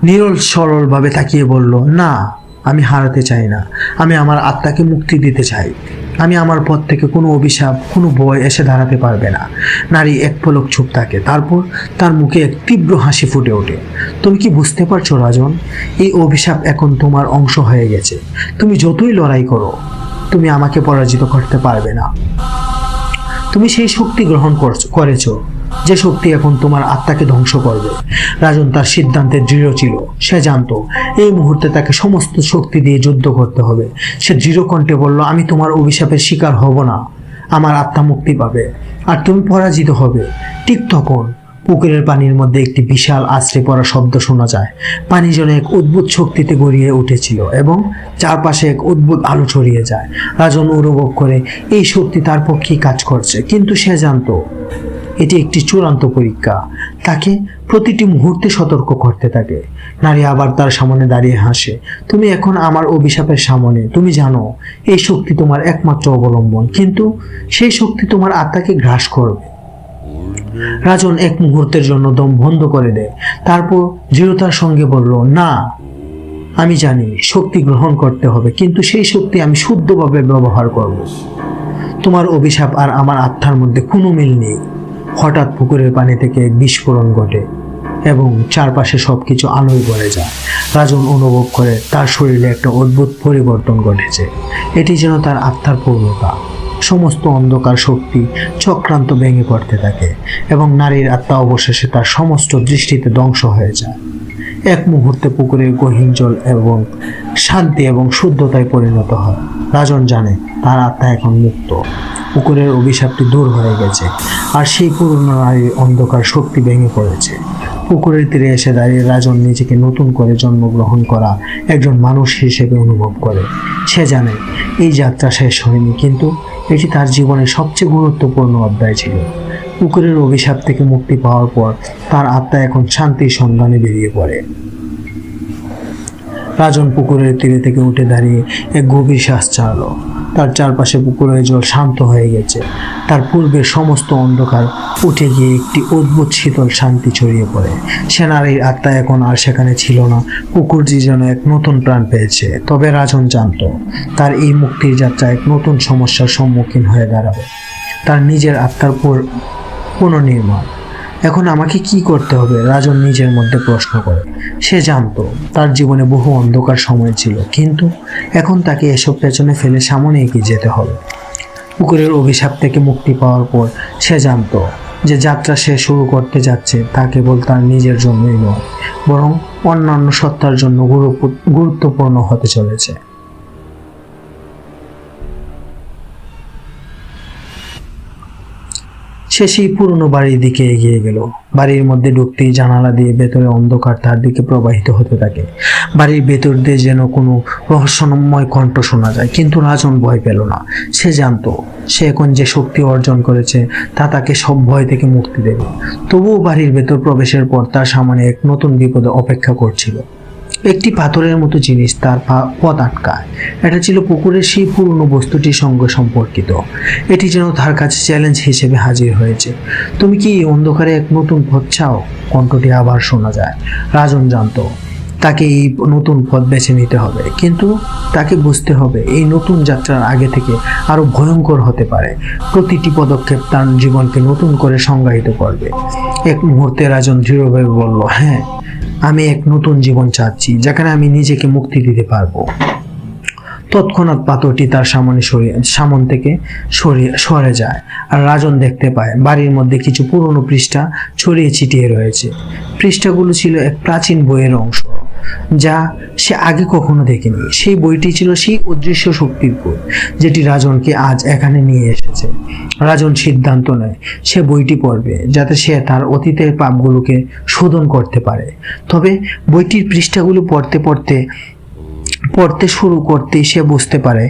নিরল সরলভাবে তাকিয়ে বলল, না, আমি হারাতে চাই না। আমি আমার আত্মাকে মুক্তি দিতে চাই। আমি আমার পথ থেকে কোনো অভিশাপ, কোনো ভয় এসে দাঁড়াতে পারবে না। নারী এক পলক চুপ থাকে, তারপর তার মুখে এক তীব্র হাসি ফুটে ওঠে। তুমি কি বুঝতে পারছো রাজন, এই অভিশাপ এখন তোমার অংশ হয়ে গেছে। তুমি যতই লড়াই করো তুমি আমাকে পরাজিত করতে পারবে না। তুমি সেই শক্তি গ্রহণ করেছো যে শক্তি এখন তোমার আত্মাকে ধ্বংস করবে। রাজন তার সিদ্ধান্তে দৃঢ় ছিল। সে জানতো এই মুহূর্তে তাকে সমস্ত শক্তি দিয়ে যুদ্ধ করতে হবে। সে দৃঢ় কণ্ঠে বলল, আমি তোমার অভিশাপের শিকার হব না। আমার আত্মা মুক্তি পাবে আর তুমি পরাজিত হবে। ঠিক তখন পুকুরের পানির মধ্যে একটি বিশাল আছড়ে পড়া শব্দ শোনা যায়। পানি যেন এক অদ্ভুত শক্তিতে গড়িয়ে উঠেছিল এবং চারপাশে এক অদ্ভুত আলো ছড়িয়ে যায়। রাজন অনুভব করে এই শক্তি তার পক্ষেই কাজ করছে, কিন্তু সে জানতো এটি একটি চূড়ান্ত পরীক্ষা। তাকে প্রতিটি মুহূর্তে সতর্ক করতে থাকে। নারী আবার তার সামনে দাঁড়িয়ে হাসে, তুমি এখন আমার অভিশাপের সামনে। তুমি জানো এই শক্তি তোমার একমাত্র অবলম্বন, কিন্তু সেই শক্তি তোমার আত্মাকে গ্রাস করবে। রাজন এক মুহূর্তের জন্য দম বন্ধ করে দেয়, তারপর দৃঢ়তার সঙ্গে বলল, না, আমি জানি শক্তি গ্রহণ করতে হবে, কিন্তু সেই শক্তি আমি শুদ্ধভাবে ব্যবহার করব। তোমার অভিশাপ আর আমার আত্মার মধ্যে কোনো মিল নেই। হঠাৎ পুকুরের পানি থেকে এক বিস্ফোরণ ঘটে এবং চারপাশে সবকিছু আলোয় ভরে যায়। রাজন অনুভব করে তার শরীরে একটা অদ্ভুত পরিবর্তন ঘটেছে। এটি যেন তার আত্মার পূর্ণতা। সমস্ত অন্ধকার শক্তি চক্রান্ত ভেঙে পড়তে থাকে এবং নারীর আত্মা অবশেষে তার সমস্ত দৃষ্টিতে ধ্বংস হয়ে যায়। এক মুহূর্তে পুকুরের গহীন জল এবং শান্তি এবং শুদ্ধতায় পরিণত হয়। রাজন জানে তার আত্মা এখন মুক্ত। পুকুরের অভিশাপটি দূর হয়ে গেছে আর সেই পুরনো নারীর অন্ধকার শক্তি ভেঙে পড়েছে। পুকুরের তীরে এসে দাঁড়িয়ে রাজন নিজেকে নতুন করে জন্মগ্রহণ করা একজন মানুষ হিসেবে অনুভব করে। সে জানে এই যাত্রা শেষ হয়নি, কিন্তু এটি তার জীবনের সবচেয়ে গুরুত্বপূর্ণ অধ্যায় ছিল। পুকুরের অভিশাপ থেকে মুক্তি পাওয়ার পর তার আত্মা এখন শান্তির সন্ধানে বেরিয়ে পড়ে। রাজন পুকুরের তীরে থেকে উঠে দাঁড়িয়ে এক গভীর শ্বাস ছাড়ল। তার চারপাশে পুকুরের জল শান্ত হয়ে গেছে। তার পূর্বের সমস্ত অন্ধকার উঠে গিয়ে একটি অদ্ভুত শীতল শান্তি ছড়িয়ে পড়ে। সে নারীর আত্মা এখন আর সেখানে ছিল না। পুকুরটি যেন এক নতুন প্রাণ পেয়েছে। তবে রাজন জানত তার এই মুক্তির যাত্রা এক নতুন সমস্যার সম্মুখীন হয়ে দাঁড়াবে, তার নিজের আত্মার পুনর্নির্মাণ। এখন আমাকে কি করতে হবে, রাজন নিজের মধ্যে প্রশ্ন করে। সে জানতো তার জীবনে বহু অন্ধকার সময় ছিল, কিন্তু এখন তাকে এসব পেছনে ফেলে সামনে এগিয়ে যেতে হবে। পুকুরের অভিশাপ থেকে মুক্তি পাওয়ার পর সে জানতো যে যাত্রা সে শুরু করতে যাচ্ছে তা কেবল তার নিজের জন্যই নয়, বরং অন্যান্য সত্তার জন্য গুরুত্বপূর্ণ হতে চলেছে। সে সেই পুরনো বাড়ির দিকে এগিয়ে গেল। বাড়ির মধ্যে ঢুকতেই জানালা দিয়ে ভেতরে অন্ধকার তার দিকে প্রবাহিত হতে থাকে। বাড়ির ভেতর দিয়ে যেন কোনো রহস্যময় কণ্ঠ শোনা যায়, কিন্তু রাজন ভয় পেল না। সে জানতো সে এখন যে শক্তি অর্জন করেছে তা তাকে সব ভয় থেকে মুক্তি দেবে। তবুও বাড়ির ভেতর প্রবেশের পর তার সামনে এক নতুন বিপদ অপেক্ষা করছিল। একটি পাথরের মতো জিনিস তার পথ আটকায়। এটা ছিল পুকুরের সেই পুরনো বস্তুটির সঙ্গে সম্পর্কিত। এটি যেন তার কাছে চ্যালেঞ্জ হিসেবে হাজির হয়েছে। তুমি কি অন্ধকারে এক নতুন পথ চাও? কণ্ঠটি আবার শোনা যায়। রাজন জানতো তাকে এই নতুন পথ বেছে নিতে হবে, কিন্তু তাকে বুঝতে হবে এই নতুন যাত্রার আগে থেকে আরো ভয়ঙ্কর হতে পারে। প্রতিটি পদক্ষেপ তার জীবনকে নতুন করে সংজ্ঞায়িত করবে। এক মুহূর্তে রাজন দৃঢ়ভাবে বলল, হ্যাঁ, আমি এক নতুন জীবন চাচ্ছি, যেখানে আমি নিজেকে মুক্তি দিতে পারবো। তৎক্ষণাৎ পাথরটি তার সামন থেকে সরে যায়, আর রাজন দেখতে পায় বাড়ির মধ্যে কিছু পুরনো পৃষ্ঠা ছড়িয়ে ছিটিয়ে রয়েছে। পৃষ্ঠাগুলো ছিল এক প্রাচীন বইয়ের অংশ, যা সে আগে কখনো দেখেনি। সেই বইটি ছিল সেই অদৃশ্য শক্তির বই, যেটি রাজনকে আজ এখানে নিয়ে এসেছে। রাজন সিদ্ধান্ত নেয় সে বইটি পড়বে, যাতে সে তার অতীতের পাপগুলোকে শোধন করতে পারে। তবে বইটির পৃষ্ঠাগুলো পড়তে শুরু করতেই সে বুঝতে পারে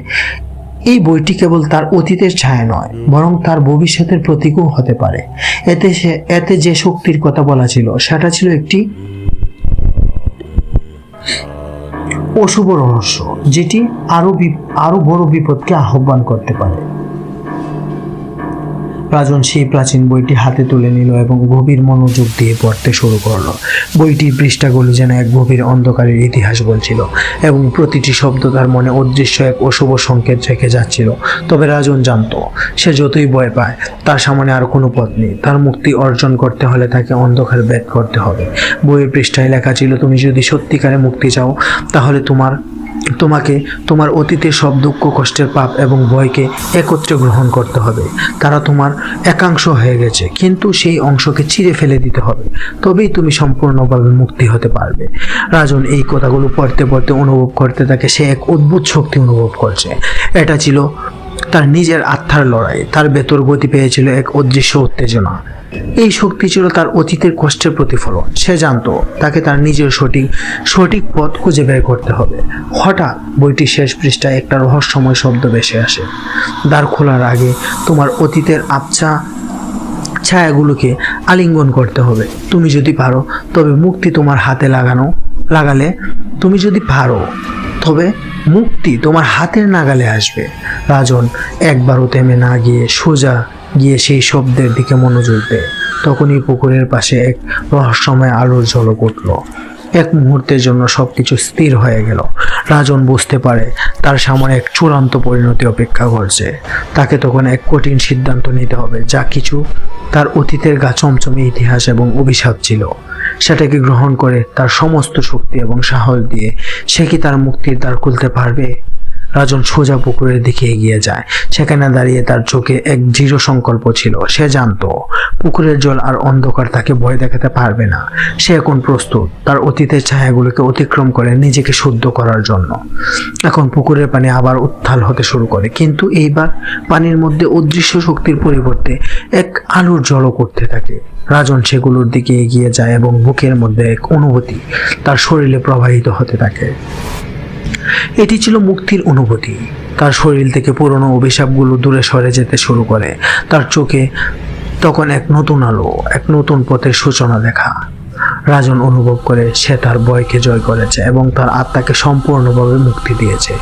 এই বইটি কেবল তার অতীতের ছায়া নয়, বরং তার ভবিষ্যতের প্রতীকও হতে পারে। এতে যে শক্তির কথা বলা ছিল সেটা ছিল একটি অশুভ রহস্য, যেটি আরো বড় বিপদকে আহ্বান করতে পারে। রাজন সেই প্রাচীন বইটি হাতে তুলে নিল এবং গভীর মনোযোগ দিয়ে পড়তে শুরু করলো। বইটির পৃষ্ঠাগুলি যেন এক গভীর অন্ধকারের ইতিহাস বলছিল, এবং প্রতিটি শব্দ তার মনে অদৃশ্য এক অশুভ সংকেত রেখে যাচ্ছিল। তবে রাজন জানতো সে যতই ভয় পায়, তার সামনে আর কোনো পথ নেই। তার মুক্তি অর্জন করতে হলে তাকে অন্ধকার ভেদ করতে হবে। বইয়ের পৃষ্ঠায় লেখা ছিল, তুমি যদি সত্যিকারে মুক্তি চাও, তাহলে তোমাকে তোমার অতীতের সব দুঃখ, কষ্টের, পাপ এবং ভয়কে একত্রে গ্রহণ করতে হবে। তারা তোমার একাংশ হয়ে গেছে, কিন্তু সেই অংশকে চিরে ফেলে দিতে হবে, তবেই তুমি সম্পূর্ণভাবে মুক্তি হতে পারবে। রাজন এই কথাগুলো পড়তে পড়তে অনুভব করতে থাকে সে এক অদ্ভুত শক্তি অনুভব করছে। এটা ছিল তার নিজের আত্মার লড়াই। তার ভেতর গতি পেয়েছিল এক অদৃশ্য উত্তেজনা। এই শক্তি ছিল তার অতীতের কষ্টের প্রতিফলন। সে জানতো তাকে তার নিজের সঠিক পথ খুঁজে বের করতে হবে। হঠাৎ বইটির শেষ পৃষ্ঠায় একটা রহস্যময় শব্দ ভেসে আসে, দ্বার খোলার আগে তোমার অতীতের আবছা ছায়াগুলোকে আলিঙ্গন করতে হবে। তুমি যদি পারো তবে মুক্তি তোমার হাতে লাগালে তুমি যদি পারো তবে মুক্তি তোমার হাতের নাগালে আসবে। রাজন একবারও থেমে না গিয়ে সোজা গিয়ে সেই শব্দের দিকে মনোযোগ দেয়। তখনই পুকুরের পাশে এক রহস্যময় আলোর ঝলক উঠল। এক মুহূর্তের জন্য সবকিছু স্থির হয়ে গেল। রাজন বুঝতে পারে তার সামনে এক চূড়ান্ত পরিণতি অপেক্ষা করছে। তাকে তখন এক কঠিন সিদ্ধান্ত নিতে হবে, যা কিছু তার অতীতের গা চমচমে ইতিহাস এবং অভিশাপ ছিল। সেটাকে গ্রহণ করে তার সমস্ত শক্তি এবং সাহস দিয়ে সে কি তার মুক্তির দ্বার খুলতে পারবে? রাজন সোজা পুকুরের দিকে এগিয়ে যায়। সেখানে দাঁড়িয়ে তার চোখে এক দৃঢ় সংকল্প ছিল। সে জানতো পুকুরের জল আর অন্ধকার তাকে ভয় দেখাতে পারবে না। সে এখন প্রস্তুত তার অতীতের ছায়াগুলোকে অতিক্রম করে নিজেকে শুদ্ধ করার জন্য। এখন পুকুরের পানি আবার উত্তাল হতে শুরু করে, কিন্তু এইবার পানির মধ্যে অদৃশ্য শক্তির পরিবর্তে এক আলোর ঝলক উঠতে থাকে। রাজন সেগুলোর দিকে এগিয়ে যায় এবং বুকের মধ্যে এক অনুভূতি তার শরীরে প্রবাহিত হতে থাকে। এটি ছিল মুক্তির অনুভূতি। তার শরীর থেকে পুরনো অভিশাপগুলো দূরে সরে যেতে শুরু করে। তার চোখে তখন এক নতুন আলো, এক নতুন পথের সূচনা দেখা। রাজন অনুভব করে সে তার ভয়কে জয় করেছে এবং তার আত্মাকে সম্পূর্ণভাবে মুক্তি দিয়েছে।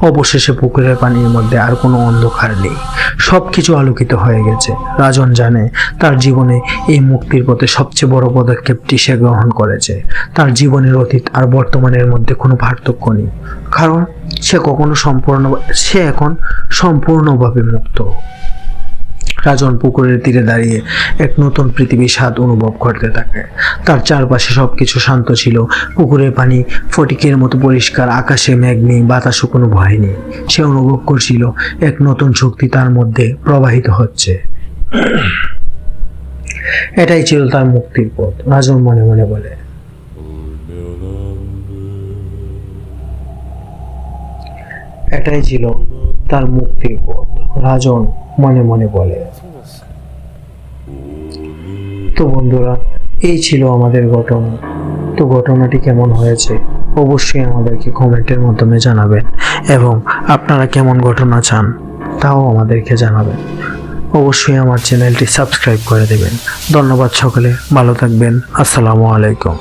অবশেষে পুকুরের পানির মধ্যে আর কোনো অন্ধকার নেই, সবকিছু আলোকিত হয়ে গেছে। রাজন জানে তার জীবনে এই মুক্তির পথে সবচেয়ে বড় পদক্ষেপটি সে গ্রহণ করেছে। তার জীবনের অতীত আর বর্তমানের মধ্যে কোনো পার্থক্য নেই, কারণ সে এখন সম্পূর্ণভাবে মুক্ত। রাজন পুকুরের তীরে দাঁড়িয়ে এক নতুন পৃথিবীর স্বাদ অনুভব করতে থাকে। তার চারপাশে সবকিছু শান্ত ছিল। পুকুরের পানি ফটিকের মতো পরিষ্কার, আকাশে মেঘ নেই, বাতাসও কোনো ভয় নেই। সে অনুভব করছিল এক নতুন শক্তি তার মধ্যে প্রবাহিত হচ্ছে। এটাই ছিল তার মুক্তির পথ, রাজন মনে মনে বলে। এটাই ছিল তার মুক্তির পথ, রাজন মনে মনে বলে। তো বন্ধুরা, এই ছিল আমাদের ঘটনা। তো ঘটনাটি কেমন হয়েছে অবশ্যই আমাদেরকে কমেন্টের মাধ্যমে জানাবেন, এবং আপনারা কেমন ঘটনা চান তাও আমাদেরকে জানাবেন। অবশ্যই আমার চ্যানেলটি সাবস্ক্রাইব করে দেবেন। ধন্যবাদ সকলে, ভালো থাকবেন। আসসালামু আলাইকুম।